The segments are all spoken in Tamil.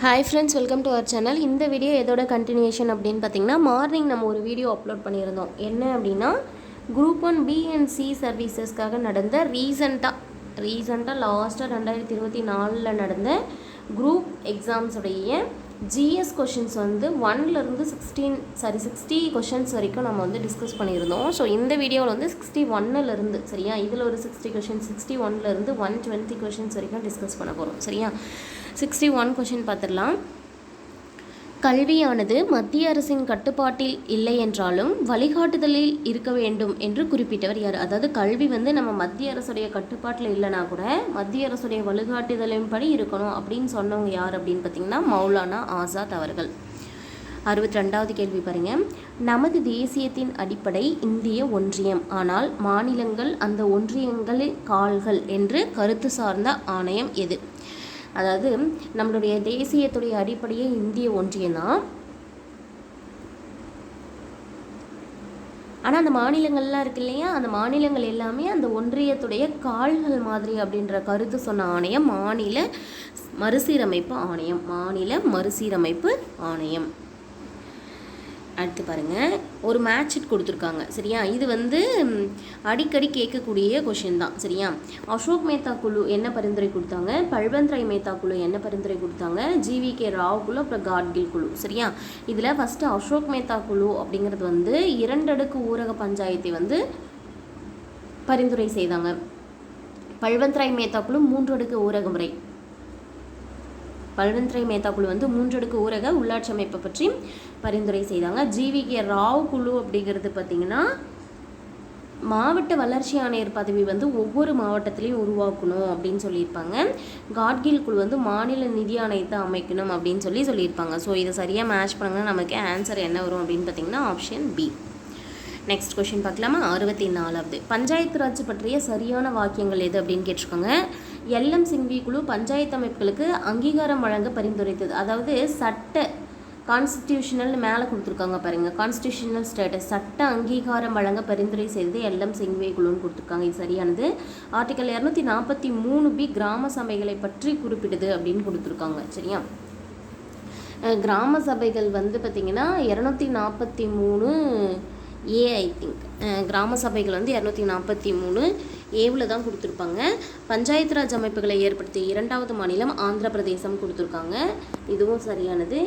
Hi friends, welcome to our channel. இந்த வீடியோ எதோட கண்டினியூஷன் அப்படின்னு பார்த்தீங்கன்னா, மார்னிங் நம்ம ஒரு வீடியோ அப்லோட் பண்ணியிருந்தோம். என்ன அப்படின்னா, குரூப் 1 பி அண்ட் சி சர்வீசஸ்க்காக நடந்த ரீசெண்டாக லாஸ்ட்டாக 2024 நடந்த குரூப் எக்ஸாம்ஸுடைய ஜிஎஸ் கொஷின்ஸ் வந்து 1லேருந்து 60 கொஷின்ஸ் வரைக்கும் நம்ம வந்து டிஸ்கஸ் பண்ணியிருந்தோம். ஸோ இந்த வீடியோவில் வந்து 61லேருந்து சரியா, இதில் ஒரு 60 கொஷின் 61லேருந்து 120 கொஷின்ஸ் வரைக்கும் டிஸ்கஸ் பண்ண போகிறோம். சரியா, 61 கொஷின் பார்த்துடலாம். கல்வியானது மத்திய அரசின் கட்டுப்பாட்டில் இல்லை என்றாலும் வழிகாட்டுதலில் இருக்க வேண்டும் என்று குறிப்பிட்டவர் யார்? அதாவது கல்வி வந்து நம்ம மத்திய அரசுடைய கட்டுப்பாட்டில் இல்லைனா கூட மத்திய அரசுடைய வழிகாட்டுதலின்படி இருக்கணும் அப்படின்னு சொன்னவங்க யார் அப்படின்னு பார்த்தீங்கன்னா மௌலானா ஆசாத் அவர்கள். 62வது கேள்வி பாருங்க. நமது தேசியத்தின் அடிப்படை இந்திய ஒன்றியம், ஆனால் மாநிலங்கள் அந்த ஒன்றியங்களின் கால்கள் என்று கருத்து சார்ந்த ஆணையம் எது? அதாவது நம்மளுடைய தேசியத்துடைய அடிப்படையே இந்திய ஒன்றியம் தான், ஆனால் அந்த மாநிலங்கள்லாம் இருக்கு இல்லையா, அந்த மாநிலங்கள் எல்லாமே அந்த ஒன்றியத்துடைய கால்கள் மாதிரி அப்படின்ற கருத்து சொன்ன ஆணையம் மாநில மறுசீரமைப்பு ஆணையம். அடுத்து பாருங்கள், ஒரு மேட்ச் ஷீட் கொடுத்துருக்காங்க. சரியா, இது வந்து அடிக்கடி கேட்கக்கூடிய கொஷின் தான். சரியா, அசோக் மேத்தா குழு என்ன பரிந்துரை கொடுத்தாங்க, பல்வந்த் ராய் மேத்தா குழு என்ன பரிந்துரை கொடுத்தாங்க, GVK ராவ் குழு, அப்புறம் காட்கில் குழு. சரியா, இதில் ஃபஸ்ட்டு அசோக் மேத்தா குழு அப்படிங்கிறது வந்து 2 அடுக்கு ஊரக பஞ்சாயத்தை வந்து பரிந்துரை செய்தாங்க. பல்வந்த் ராய் மேத்தா குழு 3 அடுக்கு ஊரக முறை. பல்வந்த் ராய் மேத்தா குழு வந்து 3 அடுக்கு ஊரக உள்ளாட்சி அமைப்பை பற்றி பரிந்துரை செய்தாங்க. GVK ராவ் குழு அப்படிங்கிறது பார்த்திங்கன்னா மாவட்ட வளர்ச்சி ஆணையர் பதவி வந்து ஒவ்வொரு மாவட்டத்திலையும் உருவாக்கணும் அப்படின்னு சொல்லியிருப்பாங்க. காட்கில் குழு வந்து மாநில நிதி ஆணையத்தை அமைக்கணும் அப்படின்னு சொல்லியிருப்பாங்க. ஸோ இதை சரியாக மேட்ச் பண்ணுங்கன்னா நமக்கு ஆன்சர் என்ன வரும் அப்படின்னு பார்த்திங்கன்னா ஆப்ஷன் பி. நெக்ஸ்ட் கொஷின் பார்க்கலாமா? 64வது, பஞ்சாயத்து ராஜ் பற்றிய சரியான வாக்கியங்கள் எது அப்படின்னு கேட்டிருக்காங்க. LM சிங்வி குழு பஞ்சாயத்து அமைப்புகளுக்கு அங்கீகாரம் வழங்க பரிந்துரைத்தது. அதாவது கான்ஸ்டிடியூஷனல் மேலே கொடுத்துருக்காங்க பாருங்கள், கான்ஸ்டிடியூஷனல் ஸ்டேட்டஸ் சட்ட அங்கீகாரம் வழங்க பரிந்துரை செய்தது LM சிங்வி குழுன்னு கொடுத்துருக்காங்க. இது சரியானது. ஆர்டிகல் 243B கிராம சபைகளை பற்றி குறிப்பிடுது அப்படின்னு கொடுத்துருக்காங்க. சரியா, கிராம சபைகள் வந்து பார்த்திங்கன்னா 243 ஏ ஐ திங்க் கிராம சபைகள் வந்து 243 தான் கொடுத்துருப்பாங்க. பஞ்சாயத்து ராஜ் அமைப்புகளை ஏற்படுத்திய 2வது மாநிலம் ஆந்திர பிரதேசம் கொடுத்துருக்காங்க. இதுவும் சரியானது.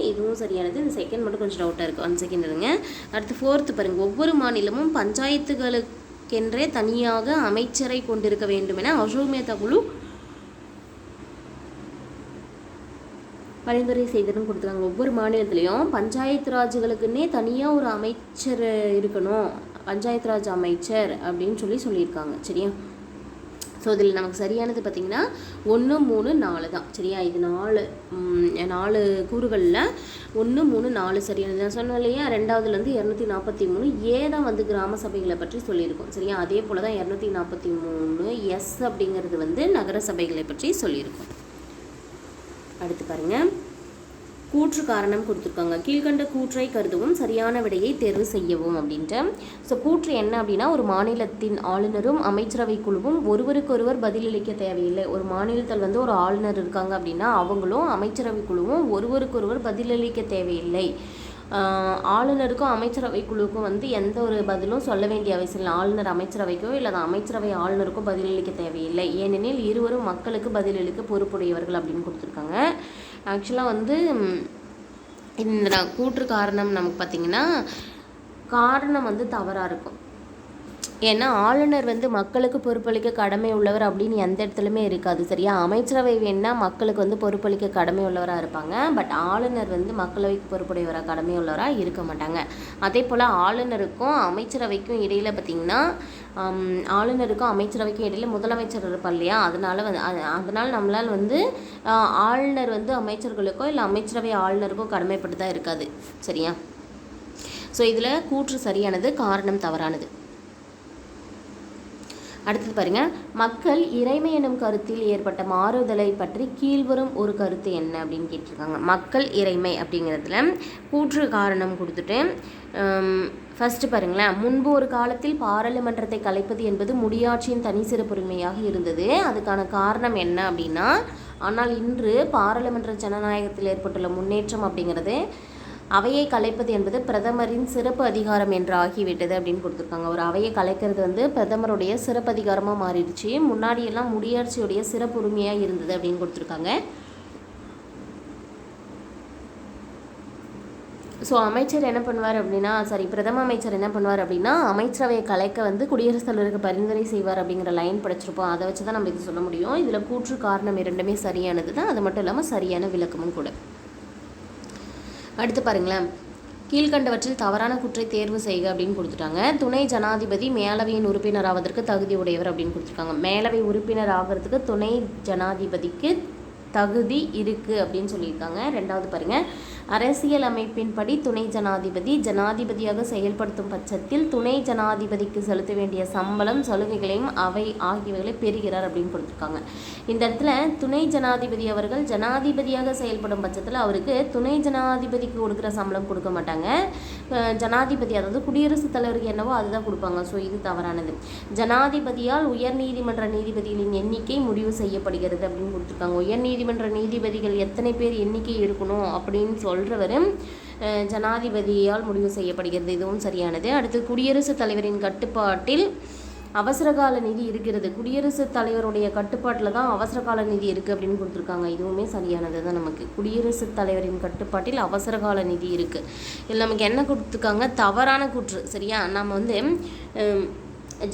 இந்த செகண்ட் மட்டும் கொஞ்சம் டவுட்டாக இருக்குது. 1 செகண்ட் இருங்க. அடுத்து 4th பாருங்கள், ஒவ்வொரு மாநிலமும் பஞ்சாயத்துகளுக்கென்றே தனியாக அமைச்சரை கொண்டிருக்க வேண்டும் என அசோக் மேத்தா குழு பரிந்துரை செய்ததுன்னு கொடுத்துருக்காங்க. ஒவ்வொரு மாநிலத்திலையும் பஞ்சாயத்து ராஜுகளுக்குன்னே தனியாக ஒரு அமைச்சர் இருக்கணும், பஞ்சாயத்து ராஜ் அமைச்சர் அப்படின்னு சொல்லியிருக்காங்க. சரியா, ஸோ இதில் நமக்கு சரியானது பார்த்திங்கன்னா 1, 3, 4 தான். சரியா, இது 4 கூறுகளில் 1, 3, 4 சரியானது. நான் சொன்னேன் இல்லையா, 2வதுலேருந்து 243 தான் வந்து கிராம சபைகளை பற்றி சொல்லியிருக்கோம். சரியா, அதே போல் தான் 243 அப்படிங்கிறது வந்து நகர சபைகளை பற்றி சொல்லியிருக்கோம். அடுத்து பாருங்கள், கூற்று காரணம் கொடுத்துருக்காங்க. கீழ்கண்ட கூற்றை கருதுவும் சரியான விடையை தேர்வு செய்யவும் அப்படின்ட்டு. ஸோ கூற்று என்ன அப்படின்னா, ஒரு மாநிலத்தின் ஆளுநரும் அமைச்சரவை குழுவும் ஒருவருக்கொருவர் பதிலளிக்க தேவையில்லை. ஒரு மாநிலத்தில் வந்து ஒரு ஆளுநர் இருக்காங்க அப்படின்னா அவங்களும் அமைச்சரவை குழுவும் ஒருவருக்கொருவர் பதிலளிக்க தேவையில்லை. ஆளுநருக்கும் அமைச்சரவை குழுவுக்கும் வந்து எந்த ஒரு பதிலும் சொல்ல வேண்டிய அவசியம் இல்லை. ஆளுநர் அமைச்சரவைக்கோ இல்லை அமைச்சரவை ஆளுநருக்கோ பதிலளிக்க தேவையில்லை, ஏனெனில் இருவரும் மக்களுக்கு பதிலளிக்க பொறுப்புடையவர்கள் அப்படின்னு கொடுத்துருக்காங்க. ஆக்சுவலாக வந்து இந்த கூற்று காரணம் நமக்கு பார்த்திங்கன்னா காரணம் வந்து தவறாக இருக்கும். ஏன்னா ஆளுநர் வந்து மக்களுக்கு பொறுப்பளிக்க கடமை உள்ளவர் அப்படின்னு எந்த இடத்துலையுமே இருக்காது. சரியா, அமைச்சரவை வேணுன்னா மக்களுக்கு வந்து பொறுப்பளிக்க கடமை உள்ளவராக இருப்பாங்க. பட் ஆளுநர் வந்து மக்களவைக்கு பொறுப்புடையவராக கடமை உள்ளவராக இருக்க மாட்டாங்க. அதே போல் ஆளுநருக்கும் அமைச்சரவைக்கும் இடையில் பார்த்திங்கன்னா ஆளுநருக்கும் அமைச்சரவைக்கும் இடையில் முதலமைச்சர் இருப்பார் இல்லையா, அதனால் நம்மளால் வந்து ஆளுநர் வந்து அமைச்சர்களுக்கோ இல்லை அமைச்சரவை ஆளுநருக்கோ கடமைப்பட்டு தான் இருக்காது. சரியா, ஸோ இதில் கூற்று சரியானது, காரணம் தவறானது. அடுத்தது பாருங்கள், மக்கள் இறைமை எனும் கருத்தில் ஏற்பட்ட மாறுதலை பற்றி கீழ்வரும் ஒரு கருத்து என்ன அப்படின்னு கேட்டிருக்காங்க. மக்கள் இறைமை அப்படிங்கிறதுல கூற்று காரணம் கொடுத்துட்டு ஃபஸ்ட்டு பாருங்களேன், முன்பு ஒரு காலத்தில் பாராளுமன்றத்தை கலைப்பது என்பது முடியாட்சியின் தனி சிறப்புரிமையாக இருந்தது. அதுக்கான காரணம் என்ன அப்படின்னா ஆனால் இன்று பாராளுமன்ற ஜனநாயகத்தில் ஏற்பட்டுள்ள முன்னேற்றம் அப்படிங்கிறது அவையை கலைப்பது என்பது பிரதமரின் சிறப்பு அதிகாரம் என்று ஆகிவிட்டது அப்படின்னு கொடுத்துருக்காங்க. ஒரு அவையை கலைக்கிறது வந்து பிரதமருடைய சிறப்பு அதிகாரமாக மாறிடுச்சு. முன்னாடியெல்லாம் முடியாட்சியுடைய சிறப்பு உரிமையாக இருந்தது அப்படின்னு கொடுத்துருக்காங்க. ஸோ அமைச்சர் என்ன பண்ணுவார் அப்படின்னா, பிரதம அமைச்சர் என்ன பண்ணுவார் அப்படின்னா, அமைச்சரவையை கலைக்க வந்து குடியரசுத் தலைவருக்கு பரிந்துரை செய்வார் அப்படிங்கிற லைன் படிச்சிருப்போம். அதை வச்சு தான் நம்ம இது சொல்ல முடியும். இதில் கூற்று காரணம் இரண்டுமே சரியானது தான். அது மட்டும் இல்லாமல் சரியான விளக்கமும் கூட. அடுத்து பாருங்களேன், கீழ்கண்டவற்றில் தவறான கூற்றை தேர்வு செய்க அப்படின்னு கொடுத்துட்டாங்க. துணை ஜனாதிபதி மேலவையின் உறுப்பினர் ஆவதற்கு தகுதி உடையவர் அப்படின்னு கொடுத்துருக்காங்க. மேலவை உறுப்பினர் ஆகிறதுக்கு துணை ஜனாதிபதிக்கு தகுதி இருக்குது அப்படின்னு சொல்லியிருக்காங்க. ரெண்டாவது பாருங்கள், அரசியல் அமைப்பின்படி துணை ஜனாதிபதி ஜனாதிபதியாக செயல்படுத்தும் பட்சத்தில் துணை ஜனாதிபதிக்கு செலுத்த வேண்டிய சம்பளம் சலுகைகளையும் அவை ஆகியவைகளை பெறுகிறார் அப்படின்னு கொடுத்துருக்காங்க. இந்த இடத்துல துணை ஜனாதிபதி அவர்கள் ஜனாதிபதியாக செயல்படும் பட்சத்தில் அவருக்கு துணை ஜனாதிபதிக்கு கொடுக்குற சம்பளம் கொடுக்க மாட்டாங்க. ஜனாதிபதி அதாவது குடியரசுத் தலைவருக்கு என்னவோ அதுதான் கொடுப்பாங்க. ஸோ இது தவறானது. ஜனாதிபதியால் உயர்நீதிமன்ற நீதிபதிகளின் எண்ணிக்கை முடிவு செய்யப்படுகிறது அப்படின்னு கொடுத்துருக்காங்க. உயர்நீதிமன்ற நீதிபதிகள் எத்தனை பேர் எண்ணிக்கை இருக்கணும் அப்படின்னு சொல்கிறவரும் ஜனாதிபதியால் முடிவு செய்யப்படுகிறது. இதுவும் சரியானது. அடுத்து, குடியரசுத் தலைவரின் கட்டுப்பாட்டில் அவசரகால நிதி இருக்கிறது. குடியரசுத் தலைவருடைய கட்டுப்பாட்டில் தான் அவசரகால நிதி இருக்குது அப்படின்னு கொடுத்துருக்காங்க. இதுவுமே சரியானது தான். நமக்கு குடியரசுத் தலைவரின் கட்டுப்பாட்டில் அவசரகால நிதி இருக்குது. இதில் நமக்கு என்ன கொடுத்துருக்காங்க, தவறான கூற்று. சரியா, நம்ம வந்து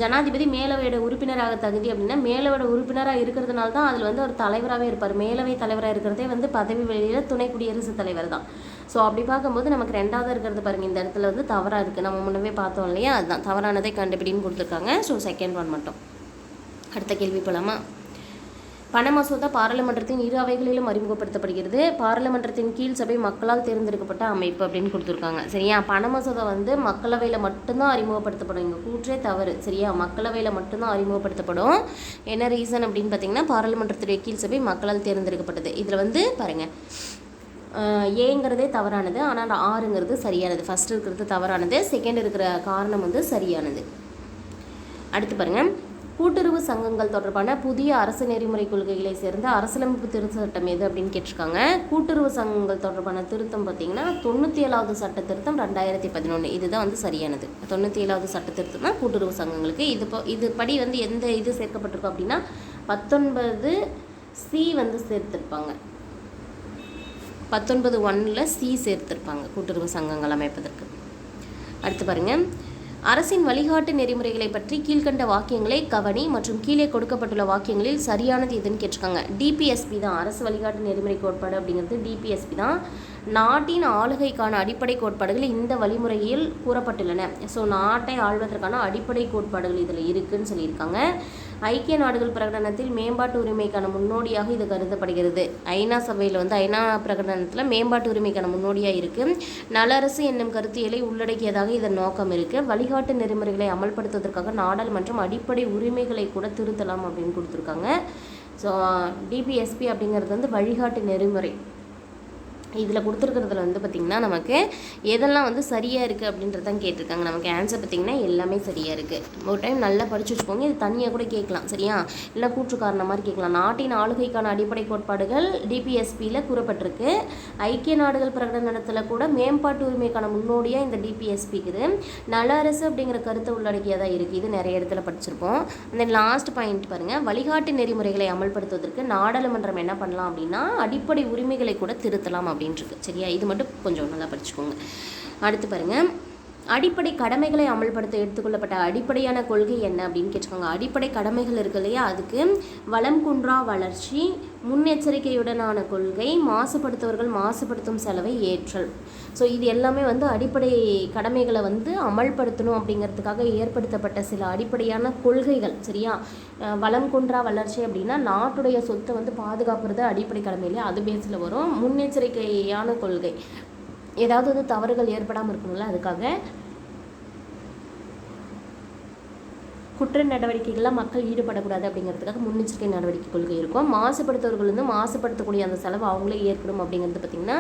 ஜனாதிபதி மேலவையோட உறுப்பினராக தகுதி அப்படின்னா மேலவையோட உறுப்பினராக இருக்கிறதுனால தான் அதில் வந்து ஒரு தலைவராகவே இருப்பார். மேலவை தலைவராக இருக்கிறதே வந்து பதவி வெளியில் துணை குடியரசுத் தலைவர் தான். ஸோ அப்படி பார்க்கும்போது நமக்கு ரெண்டாவது இருக்கிறது பாருங்கள், இந்த இடத்துல வந்து தவறாக இருக்குது. நம்ம முன்னவே பார்த்தோம் இல்லையா, அதுதான் தவறானதை கண்டுபிடின்னு கொடுத்துருக்காங்க. ஸோ செகண்ட் ஒன் மட்டும். அடுத்த கேள்வி போலாமா? பண மசோதா பாராளுமன்றத்தின் இரு அவைகளிலும் அறிமுகப்படுத்தப்படுகிறது. பாராளுமன்றத்தின் கீழ் சபை மக்களால் தேர்ந்தெடுக்கப்பட்ட அமைப்பு அப்படின்னு கொடுத்துருக்காங்க. சரியா, பண மசோதா வந்து மக்களவையில் மட்டும்தான் அறிமுகப்படுத்தப்படும். இங்கே கூற்றே தவறு. சரியா, மக்களவையில் மட்டும்தான் அறிமுகப்படுத்தப்படும். என்ன ரீசன் அப்படின்னு பார்த்தீங்கன்னா, பாராளுமன்றத்துடைய கீழ் சபை மக்களால் தேர்ந்தெடுக்கப்பட்டது. இதில் வந்து பாருங்கள், ஏங்கிறதே தவறானது, ஆனால் ஆறுங்கிறது சரியானது. ஃபஸ்ட்டு இருக்கிறது தவறானது, செகண்ட் இருக்கிற காரணம் வந்து சரியானது. அடுத்து பாருங்கள், கூட்டுறவு சங்கங்கள் தொடர்பான புதிய அரசு நெறிமுறை கொள்கைகளை சேர்ந்த அரசியலமைப்பு திருத்த சட்டம் எது அப்படின்னு கேட்டிருக்காங்க. கூட்டுறவு சங்கங்கள் தொடர்பான திருத்தம் பார்த்திங்கன்னா 97வது சட்ட திருத்தம் 2011. இதுதான் வந்து சரியானது. 97வது சட்ட திருத்தம் தான் கூட்டுறவு சங்கங்களுக்கு. இது படி வந்து எந்த இது சேர்க்கப்பட்டிருக்கோம் அப்படின்னா 19C வந்து சேர்த்துருப்பாங்க. 19(1) C சேர்த்துருப்பாங்க கூட்டுறவு சங்கங்கள் அமைப்பதற்கு. அடுத்து பாருங்கள், அரசின் வழிகாட்டு நெறிமுறைகளை பற்றி கீழ்கண்ட வாக்கியங்களை கவனி மற்றும் கீழே கொடுக்கப்பட்டுள்ள வாக்கியங்களில் சரியானது எதுன்னு கேட்டிருக்காங்க. டிபிஎஸ்பி தான் அரசு வழிகாட்டு நெறிமுறை கோட்பாடு அப்படிங்கிறது. டிபிஎஸ்பி தான் நாட்டின் ஆளுகைக்கான அடிப்படை கோட்பாடுகள் இந்த வழிமுறையில் கூறப்பட்டுள்ளன. ஸோ நாட்டை ஆள்வதற்கான அடிப்படை கோட்பாடுகள் இதில் இருக்குதுன்னு சொல்லியிருக்காங்க. ஐக்கிய நாடுகள் பிரகடனத்தில் மேம்பாட்டு உரிமைக்கான முன்னோடியாக இது கருதப்படுகிறது. ஐநா சபையில் வந்து ஐநா பிரகடனத்தில் மேம்பாட்டு உரிமைக்கான முன்னோடியாக இருக்குது. நலரசு என்னும் கருத்தியலை உள்ளடக்கியதாக இதன் நோக்கம் இருக்குது. வழிகாட்டு நெறிமுறைகளை அமல்படுத்துவதற்காக நாடாளுமன்றம் அடிப்படை உரிமைகளை கூட திருத்தலாம் அப்படின்னு கொடுத்துருக்காங்க. ஸோ டிபிஎஸ்பி அப்படிங்கிறது வந்து வழிகாட்டு நெறிமுறை. இதில் கொடுத்துருக்கிறதுல வந்து பார்த்திங்கன்னா நமக்கு எதெல்லாம் வந்து சரியாக இருக்குது அப்படின்றதான் கேட்டிருக்காங்க. நமக்கு ஆன்சர் பார்த்திங்கன்னா எல்லாமே சரியாக இருக்குது. ஒரு டைம் நல்லா படித்து வச்சுக்கோங்க. இது தனியாக கூட கேட்கலாம். சரியா, இல்லை கூற்று காரணம் மாதிரி கேட்கலாம். நாட்டின் ஆளுகைக்கான அடிப்படை கோட்பாடுகள் டிபிஎஸ்பியில் கூறப்பட்டிருக்கு. ஐக்கிய நாடுகள் பிரகடனத்தில் கூட மேம்பாட்டு உரிமைக்கான முன்னோடியாக இந்த டிபிஎஸ்பி இருக்குது. நல அரசு அப்படிங்கிற கருத்தை உள்ளடக்கியதாக இருக்குது. இது நிறைய இடத்துல படிச்சிருப்போம். அந்த லாஸ்ட் பாயிண்ட் பாருங்கள், வழிகாட்டு நெறிமுறைகளை அமல்படுத்துவதற்கு நாடாளுமன்றம் என்ன பண்ணலாம் அப்படின்னா அடிப்படை உரிமைகளை கூட திருத்தலாம் அப்படின்ட்டு. சரியா, இது மட்டும் கொஞ்சம் நல்லா படிச்சுக்கோங்க. அடுத்து பாருங்கள், அடிப்படை கடமைகளை அமல்படுத்த எடுத்துக்கொள்ளப்பட்ட அடிப்படையான கொள்கை என்ன அப்படின்னு கேட்டுக்கோங்க. அடிப்படை கடமைகள் இருக்கு இல்லையா, அதுக்கு வளம் குன்றா வளர்ச்சி, முன்னெச்சரிக்கையுடனான கொள்கை, மாசுபடுத்துவர்கள் மாசுபடுத்தும் செலவை ஏற்றல். ஸோ இது எல்லாமே வந்து அடிப்படை கடமைகளை வந்து அமல்படுத்தணும் அப்படிங்கிறதுக்காக ஏற்படுத்தப்பட்ட சில அடிப்படையான கொள்கைகள். சரியா, வளம் குன்றா வளர்ச்சி அப்படின்னா நாட்டுடைய சொத்தை வந்து பாதுகாப்புறது அடிப்படை கடமையிலே, அது பேஸில் வரும். முன்னெச்சரிக்கையான கொள்கை, ஏதாவது வந்து தவறுகள் ஏற்படாமல் இருக்கணும்ல, அதுக்காக குற்ற நடவடிக்கைகள்லாம் மக்கள் ஈடுபடக்கூடாது அப்படிங்கிறதுக்காக முன்னெச்சரிக்கை நடவடிக்கை கொள்கை இருக்கும். மாசுபடுத்துவர்கள் வந்து மாசுபடுத்தக்கூடிய அந்த செலவு அவங்களே ஏற்கணும் அப்படிங்கிறது பார்த்திங்கன்னா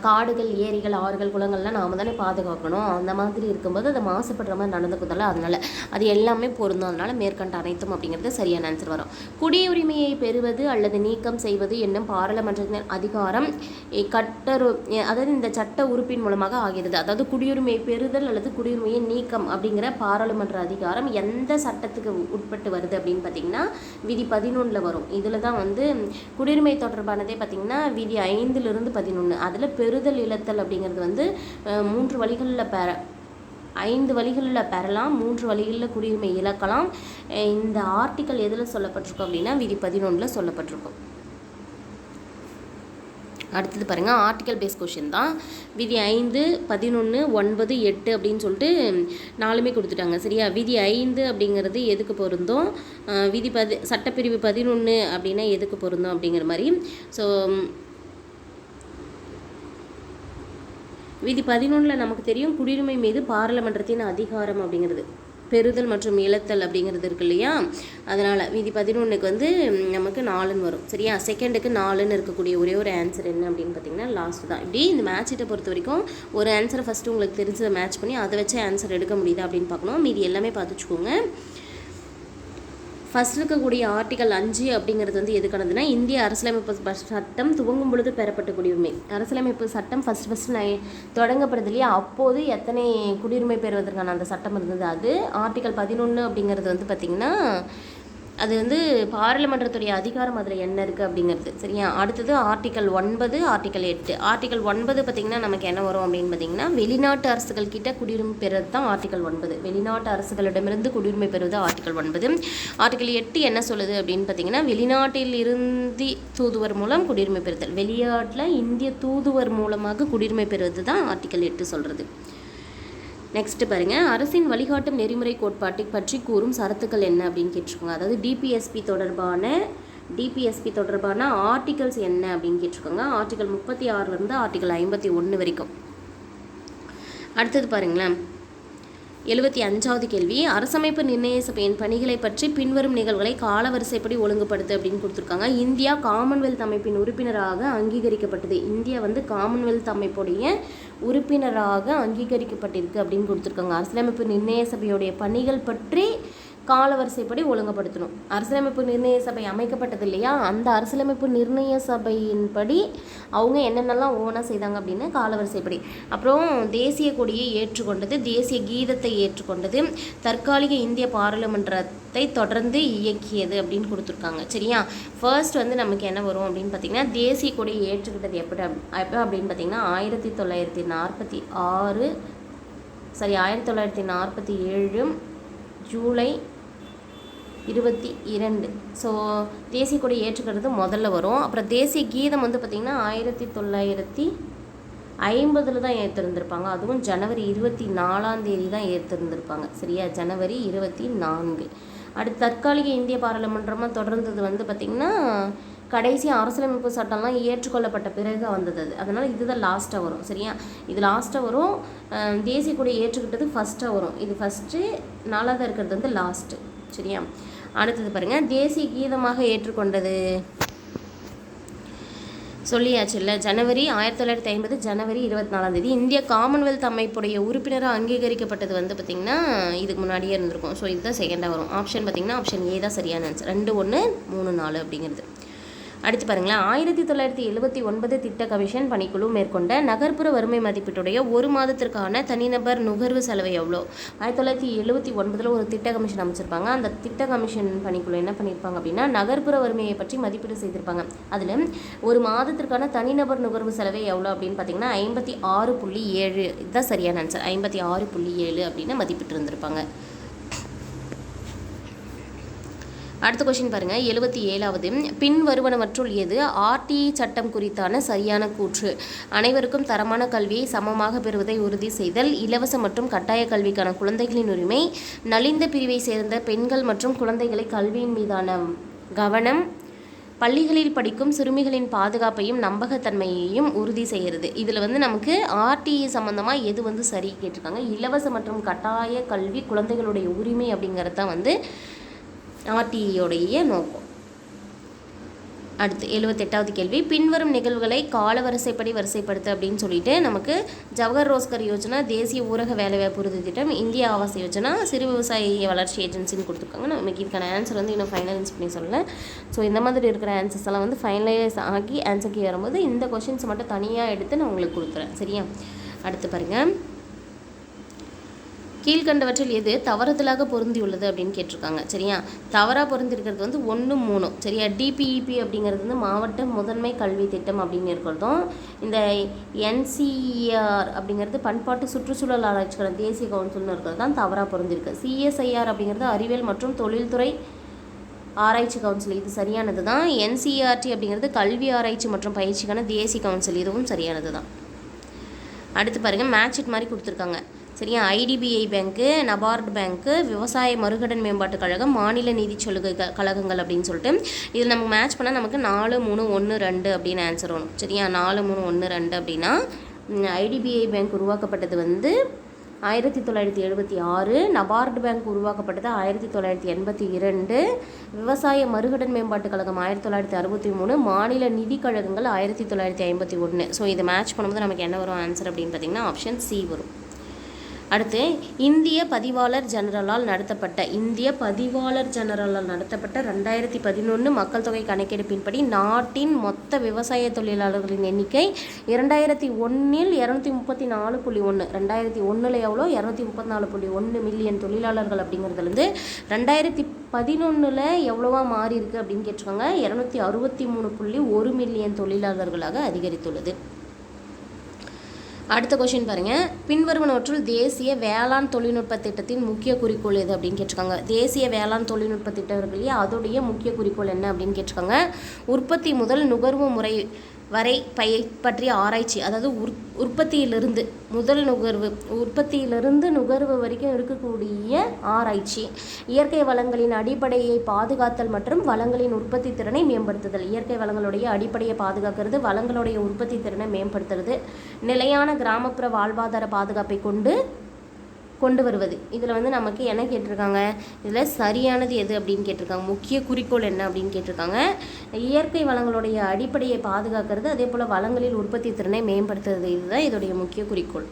காடுகள், ஏரிகள், ஆறுகள், குளங்கள்லாம் நாம் தானே பாதுகாக்கணும். அந்த மாதிரி இருக்கும்போது அது மாசுபடுற மாதிரி நடந்துக்குதில்ல, அதனால் அது எல்லாமே பொருந்தும். அதனால் மேற்கண்ட அனைத்தும் அப்படிங்கிறது சரியான ஆன்சர் வரும். குடியுரிமையை பெறுவது அல்லது நீக்கம் செய்வது என்னும் பாராளுமன்றத்தின் அதிகாரம் அதாவது இந்த சட்ட உறுப்பின் மூலமாக ஆகிறது. அதாவது குடியுரிமையை பெறுதல் அல்லது குடியுரிமையை நீக்கம் அப்படிங்கிற பாராளுமன்ற அதிகாரம் எந்த சட்டத்துக்கு உட்பட்டு வருது அப்படின்னு பார்த்தீங்கன்னா விதி 11 வரும். இதில் தான் வந்து குடியுரிமை தொடர்பானதே பார்த்திங்கன்னா விதி 5லிருந்து 11. அதில் பெறுதல் இழத்தல் அப்படிங்கிறது வந்து 3 வழிகளில் 5 வழிகளில் பெறலாம், 3 வழிகளில் குடியுரிமை இழக்கலாம். இந்த ஆர்டிக்கல் எதில் சொல்லப்பட்டிருக்கும் அப்படின்னா விதி 11 சொல்லப்பட்டிருக்கும். அடுத்தது பாருங்கள், ஆர்டிக்கல் பேஸ் கொஷின் தான். விதி 5, 11, 9, 8 அப்படின்னு சொல்லிட்டு 4மே கொடுத்துட்டாங்க. சரியா? விதி 5 அப்படிங்கிறது எதுக்கு பொருந்தும், சட்டப்பிரிவு 11 அப்படின்னா எதுக்கு பொருந்தும் அப்படிங்கிற மாதிரி. ஸோ விதி 11 நமக்கு தெரியும், குடியுரிமை மீது பாராளுமன்றத்தின் அதிகாரம் அப்படிங்கிறது பெறுதல் மற்றும் இழத்தல் அப்படிங்கிறது இருக்கு இல்லையா. அதனால் விதி 11க்கு வந்து நமக்கு 4ன்னு வரும். சரியா? செகண்டுக்கு 4ன்னு இருக்கக்கூடிய ஒரே ஒரு ஆன்சர் என்ன அப்படின்னு பார்த்தீங்கன்னா லாஸ்ட் தான். இப்படி இந்த மேட்ச் ஷீட்டை பொறுத்த வரைக்கும் ஒரு ஆன்சரை ஃபஸ்ட்டு உங்களுக்கு தெரிஞ்சதை மேட்ச் பண்ணி அதை வச்சு ஆன்சர் எடுக்க முடியுதா அப்படின்னு பார்க்கணும். மீதி எல்லாமே பார்த்துச்சுக்கோங்க. ஃபஸ்ட் இருக்கக்கூடிய ஆர்டிக்கல் 5 அப்படிங்கிறது வந்து எதுக்கானதுன்னா, இந்திய அரசியலமைப்பு சட்டம் துவங்கும் பொழுது பெறப்பட்ட குடியுரிமை. அரசியலமைப்பு சட்டம் ஃபஸ்ட்டு தொடங்கப்படுது இல்லையா, அப்போது எத்தனை குடியுரிமை பெறுவதற்கான அந்த சட்டம் இருந்தது. அது ஆர்டிக்கல் 11 அப்படிங்கிறது வந்து பார்த்திங்கன்னா அது வந்து பாராளுமன்றத்துடைய அதிகாரம் அதில் என்ன இருக்குது அப்படிங்கிறது. சரியா? அடுத்தது ஆர்டிக்கல் 9, ஆர்டிக்கல் 8. ஆர்டிக்கல் 9 பார்த்திங்கன்னா நமக்கு என்ன வரும் அப்படின்னு பார்த்திங்கன்னா வெளிநாட்டு அரசுகள் கிட்ட குடியுரிமை பெறுவது தான் ஆர்டிக்கல் 9. வெளிநாட்டு அரசுகளிடமிருந்து குடியுரிமை பெறுவது ஆர்டிக்கல் 9. ஆர்டிக்கல் 8 என்ன சொல்லுது அப்படின்னு பார்த்திங்கன்னா வெளிநாட்டில் இருந்து தூதுவர் மூலம் குடியுரிமை பெறுதல். வெளிநாட்டில் இந்திய தூதுவர் மூலமாக குடியுரிமை பெறுவது தான் ஆர்டிக்கல் 8 சொல்கிறது. நெக்ஸ்ட் பாருங்கள், அரசின் வழிகாட்டும் நெறிமுறை கோட்பாட்டை பற்றி கூறும் சரத்துக்கள் என்ன அப்படின்னு கேட்டிருக்கோங்க. அதாவது டிபிஎஸ்பி தொடர்பான ஆர்டிகல்ஸ் என்ன அப்படின்னு கேட்டிருக்கோங்க. ஆர்டிகல் 36லேருந்து ஆர்டிகல் 51 வரைக்கும். அடுத்தது பாருங்களேன், 75வது கேள்வி, அரசமைப்பு நிர்ணய சபையின் பணிகளை பற்றி பின்வரும் நிகழ்வுகளை காலவரிசைப்படி ஒழுங்குபடுத்து அப்படின்னு கொடுத்துருக்காங்க. இந்தியா காமன்வெல்த் அமைப்பின் உறுப்பினராக அங்கீகரிக்கப்பட்டது. இந்தியா வந்து காமன்வெல்த் அமைப்புடைய உறுப்பினராக அங்கீகரிக்கப்பட்டிருக்கு அப்படின்னு கொடுத்துருக்காங்க. அரசியலமைப்பு நிர்ணய சபையுடைய பணிகள் பற்றி காலவரிசைப்படி ஒழுங்குபடுத்தணும். அரசியலமைப்பு நிர்ணய சபை அமைக்கப்பட்டது இல்லையா, அந்த அரசியலமைப்பு நிர்ணய சபையின்படி அவங்க என்னென்னலாம் ஒவ்வொன்றா செய்தாங்க அப்படின்னு காலவரிசைப்படி. அப்புறம் தேசிய கொடியை ஏற்றுக்கொண்டது, தேசிய கீதத்தை ஏற்றுக்கொண்டது, தற்காலிக இந்திய பாராளுமன்றத்தை தொடர்ந்து இயக்கியது அப்படின்னு கொடுத்துருக்காங்க. சரியா? ஃபர்ஸ்ட் வந்து நமக்கு என்ன வரும் அப்படின்னு பார்த்திங்கன்னா, தேசிய கொடியை ஏற்றுக்கிட்டது எப்போ அப்படின்னு பார்த்திங்கன்னா 1947 ஜூலை 22. ஸோ தேசிய கொடி ஏற்றுக்கிறது முதல்ல வரும். அப்புறம் தேசிய கீதம் வந்து பார்த்திங்கன்னா 1950 தான் ஏற்றிருந்திருப்பாங்க. அதுவும் ஜனவரி 24 தான் ஏற்றிருந்திருப்பாங்க. சரியா? ஜனவரி 24. அடுத்து தற்காலிக இந்திய பாராளுமன்றமாக தொடர்ந்தது வந்து பார்த்திங்கன்னா கடைசி அரசியலமைப்பு சட்டம்லாம் ஏற்றுக்கொள்ளப்பட்ட பிறகு வந்தது. அதனால் இதுதான் லாஸ்ட்டாக வரும். சரியா? இது லாஸ்ட்டாக வரும். தேசிய கொடி ஏற்றுக்கிட்டது ஃபஸ்ட்டாக வரும். இது ஃபஸ்ட்டு, 4வது இருக்கிறது வந்து லாஸ்ட்டு. சரியா? அடுத்தது பாருங்கள், தேசிய கீதமாக ஏற்றுக்கொண்டது சொல்லியாச்சுல்ல, ஜனவரி 1950 ஜனவரி 24. இந்திய காமன்வெல்த் அமைப்புடைய உறுப்பினராக அங்கீகரிக்கப்பட்டது வந்து பார்த்திங்கன்னா இதுக்கு முன்னாடியே இருந்திருக்கும். ஸோ இதுதான் செகண்டாக வரும். ஆப்ஷன் பார்த்திங்கன்னா ஆப்ஷன் ஏ தான் சரியான ஆன்சர். 2, 1, 3, 4 அப்படிங்கிறது. அடுத்து பாருங்களேன், 1979 திட்ட கமிஷன் பணிக்குழு மேற்கொண்ட நகர்ப்புற வறுமை மதிப்பீட்டுடைய 1 மாதத்திற்கான தனிநபர் நுகர்வு செலவு எவ்வளோ? 1979 ஒரு திட்ட கமிஷன் அமைச்சிருப்பாங்க. அந்த திட்ட கமிஷன் பணிக்குழு என்ன பண்ணியிருப்பாங்க அப்படின்னா நகர்ப்புற வறுமையை பற்றி மதிப்பீடு செய்திருப்பாங்க. அதில் 1 மாதத்திற்கான தனிநபர் நுகர்வு செலவு எவ்வளோ அப்படின்னு பார்த்தீங்கன்னா 56.7. இதுதான் சரியான ஆன்சர். 56.7 அப்படின்னு மதிப்பிட்டு இருந்திருப்பாங்க. அடுத்த கொஸ்டின் பாருங்கள், 77வது, பின் வருவனவற்றுள் எது ஆர்டிஇ சட்டம் குறித்தான சரியான கூற்று? அனைவருக்கும் தரமான கல்வியை சமமாக பெறுவதை உறுதி செய்தல், இலவச மற்றும் கட்டாய கல்விக்கான குழந்தைகளின் உரிமை, நலிந்த பிரிவை சேர்ந்த பெண்கள் மற்றும் குழந்தைகளை கல்வியின் மீதான கவனம், பள்ளிகளில் படிக்கும் சிறுமிகளின் பாதுகாப்பையும் நம்பகத்தன்மையையும் உறுதி செய்கிறது. இதில் வந்து நமக்கு ஆர்டிஇ சம்மந்தமாக எது வந்து சரி கேட்டிருக்காங்க. இலவச மற்றும் கட்டாய கல்வி குழந்தைகளுடைய உரிமை அப்படிங்கிறது தான் வந்து ஆர்டிஇயோடைய நோக்கம். அடுத்து 78வது கேள்வி, பின்வரும் நிகழ்வுகளை காலவரிசைப்படி வரிசைப்படுத்து அப்படின்னு சொல்லிட்டு நமக்கு ஜவஹர் ரோஸ்கர் யோஜனா, தேசிய ஊரக வேலைவாய்ப்பு உறுதி திட்டம், இந்திய ஆவாஸ் யோஜனா, சிறு விவசாய வளர்ச்சி ஏஜென்சின்னு கொடுத்துருக்காங்க. நமக்கு இதுக்கான ஆன்சர் வந்து இன்னும் ஃபைனலைஸ் பண்ணி சொல்லலை. ஸோ இந்த மாதிரி இருக்கிற ஆன்சர்ஸ் எல்லாம் வந்து ஃபைனலைஸ் ஆகி ஆன்சருக்கு வரும்போது இந்த கொஷின்ஸ் மட்டும் தனியாக எடுத்து நான் உங்களுக்கு கொடுக்குறேன். சரியா? அடுத்து பாருங்கள், கீழ்கண்டவற்றில் எது தவறுதலாக பொருந்தியுள்ளது அப்படின்னு கேட்டிருக்காங்க. சரியா? தவறாக பொருந்திருக்கிறது வந்து 1, 3. சரியா? டிபிஇபி அப்படிங்கிறது வந்து மாவட்ட முதன்மை கல்வி திட்டம் அப்படின்னு இருக்கிறதும், இந்த என்சிஆர் அப்படிங்கிறது பண்பாட்டு சுற்றுச்சூழல் ஆராய்ச்சிக்கான தேசிய கவுன்சில்னு இருக்கிறது தான் தவறாக பொருந்திருக்கு. சிஎஸ்ஐஆர் அப்படிங்கிறது அறிவியல் மற்றும் தொழில்துறை ஆராய்ச்சி கவுன்சில், இது சரியானது தான். என்சிஆர்டி அப்படிங்கிறது கல்வி ஆராய்ச்சி மற்றும் பயிற்சிக்கான தேசிய கவுன்சில், இதுவும் சரியானது தான். அடுத்து பாருங்கள், மேட்ச் இட் மாதிரி கொடுத்துருக்காங்க. சரியா? ஐடிபிஐ பேங்க்கு, நபார்டு பேங்க்கு, விவசாய மறுகடன் மேம்பாட்டுக் கழகம், மாநில நிதி சலுகை கழகங்கள் அப்படின்னு சொல்லிட்டு இதில் நமக்கு மேட்ச் பண்ணால் நமக்கு 4, 3, 1, 2 அப்படின்னு ஆன்சர் வரும். சரியா? 4, 3, 1, 2 அப்படின்னா ஐடிபிஐ பேங்க் உருவாக்கப்பட்டது வந்து 1976, நபார்டு பேங்க் உருவாக்கப்பட்டது 1982, விவசாய மறுகடன் மேம்பாட்டுக் கழகம் 1963, மாநில நிதி கழகங்கள் 1951. ஸோ இதை மேட்ச் பண்ணும்போது நமக்கு என்ன வரும் ஆன்சர் அப்படின்னு பார்த்தீங்கன்னா ஆப்ஷன் சி வரும். அடுத்து, இந்திய பதிவாளர் ஜெனரலால் நடத்தப்பட்ட 2011 மக்கள் தொகை கணக்கெடுப்பின்படி நாட்டின் மொத்த விவசாய தொழிலாளர்களின் எண்ணிக்கை 2001 234.1, 2001 எவ்வளோ 234.1 மில்லியன் தொழிலாளர்கள் அப்படிங்கிறதுலேருந்து 2011 எவ்வளோவா மாறி இருக்குது அப்படின்னு கேட்டிருக்காங்க. 263.1 மில்லியன் தொழிலாளர்களாக அதிகரித்துள்ளது. அடுத்த கொஷின் பாருங்கள், பின்வருவனவற்றுள் தேசிய வேளாண் தொழில்நுட்ப திட்டத்தின் முக்கிய குறிக்கோள் எது அப்படின்னு கேட்டிருக்காங்க. தேசிய வேளாண் தொழில்நுட்ப திட்டம் இருக்கு இல்லையா, அதோடைய முக்கிய குறிக்கோள் என்ன அப்படின்னு கேட்டிருக்காங்க. உற்பத்தி முதல் நுகர்வு முறை வரை பற்றிய ஆராய்ச்சி, அதாவது உற்பத்தியிலிருந்து நுகர்வு வரைக்கும் இருக்கக்கூடிய ஆராய்ச்சி, இயற்கை வளங்களின் அடிப்படையை பாதுகாத்தல் மற்றும் வளங்களின் உற்பத்தி திறனை மேம்படுத்துதல். இயற்கை வளங்களுடைய அடிப்படையை பாதுகாக்கிறது, வளங்களுடைய உற்பத்தி திறனை மேம்படுத்துறது, நிலையான கிராமப்புற வாழ்வாதார பாதுகாப்பை கொண்டு வருவது. இதில் வந்து நமக்கு என்ன கேட்டிருக்காங்க, இதில் சரியானது எது அப்படின்னு கேட்டிருக்காங்க. முக்கிய குறிக்கோள் என்ன அப்படின்னு கேட்டிருக்காங்க. இயற்கை வளங்களுடைய அடிப்படையை பாதுகாக்கிறது, அதே போல் வளங்களில் உற்பத்தி திறனை மேம்படுத்துறது, இதுதான் இதோடைய முக்கிய குறிக்கோள்.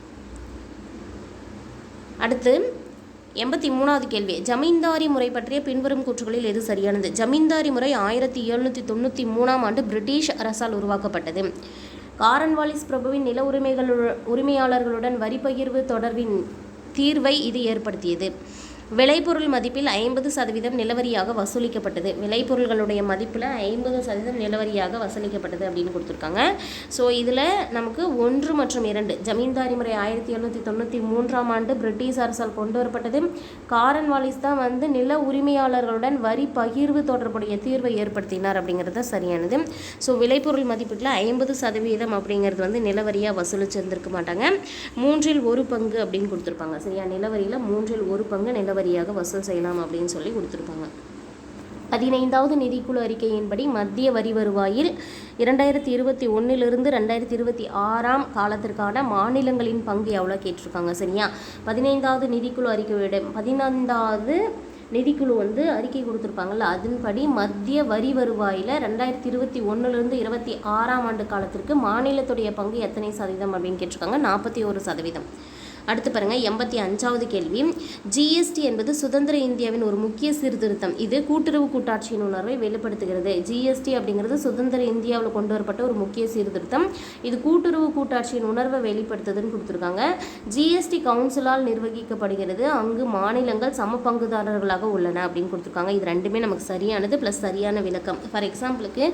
அடுத்து 83வது கேள்வி, ஜமீன்தாரி முறை பற்றிய பின்வரும் கூற்றுகளில் எது சரியானது. ஜமீன்தாரி முறை 1793ஆம் ஆண்டு பிரிட்டிஷ் அரசால் உருவாக்கப்பட்டது. காரன்வாலிஸ் பிரபுவின் நில உரிமையாளர்களுடன் வரி பகிர்வு தொடர்பின் தீர்வை இது ஏற்படுத்தியது. விளைபொருள் மதிப்பில் 50% நிலவரியாக வசூலிக்கப்பட்டது. விளைபொருள்களுடைய மதிப்பில் 50% நிலவரியாக வசூலிக்கப்பட்டது அப்படின்னு கொடுத்துருக்காங்க. ஸோ இதில் நமக்கு 1 மற்றும் 2, ஜமீன்தாரி முறை 1793ஆம் ஆண்டு பிரிட்டிஷ் அரசால் கொண்டு வரப்பட்டது. காரன்வாலிஸ் தான் வந்து நில உரிமையாளர்களுடன் வரி பகிர்வு தொடர்புடைய தீர்வை ஏற்படுத்தினார் அப்படிங்கிறது சரியானது. ஸோ விளைபொருள் மதிப்பீட்டில் 50% அப்படிங்கிறது வந்து நிலவரியாக வசூலிச்சிருந்திருக்க மாட்டாங்க. 3/1 பங்கு அப்படின்னு கொடுத்துருப்பாங்க. சரியா? நிலவரியில் 3/1 பங்கு நிலவரியாக வசூல் செய்யலாம் அப்படின்னு சொல்லி கொடுத்துருப்பாங்க. 15வது நிதிக்குழு அறிக்கையின்படி மத்திய வரி வருவாயில் 2021 2026 காலத்திற்கான மாநிலங்களின் பங்கு எவ்வளோ கேட்டிருக்காங்க. சரியா? 15வது நிதிக்குழு அறிக்கையோட 15வது நிதிக்குழு வந்து அறிக்கை கொடுத்துருப்பாங்கள்ல, அதன்படி மத்திய வரி வருவாயில் 2021 2026 காலத்திற்கு மாநிலத்துடைய பங்கு எத்தனை சதவீதம் அப்படின்னு கேட்டிருக்காங்க. 41%. அடுத்து பாருங்கள், 85வது கேள்வி, ஜிஎஸ்டி என்பது சுதந்திர இந்தியாவின் ஒரு முக்கிய சீர்திருத்தம். இது கூட்டுறவு கூட்டாட்சியின் உணர்வை வெளிப்படுத்துகிறது. ஜிஎஸ்டி அப்படிங்கிறது சுதந்திர இந்தியாவில் கொண்டு வரப்பட்ட ஒரு முக்கிய சீர்திருத்தம். இது கூட்டுறவு கூட்டாட்சியின் உணர்வை வெளிப்படுத்துதுன்னு கொடுத்துருக்காங்க. ஜிஎஸ்டி கவுன்சிலால் நிர்வகிக்கப்படுகிறது. அங்கு மாநிலங்கள் சம பங்குதாரர்களாக உள்ளன அப்படின்னு கொடுத்துருக்காங்க. இது ரெண்டுமே நமக்கு சரியானது ப்ளஸ் சரியான விளக்கம். ஃபார் எக்ஸாம்பிளுக்கு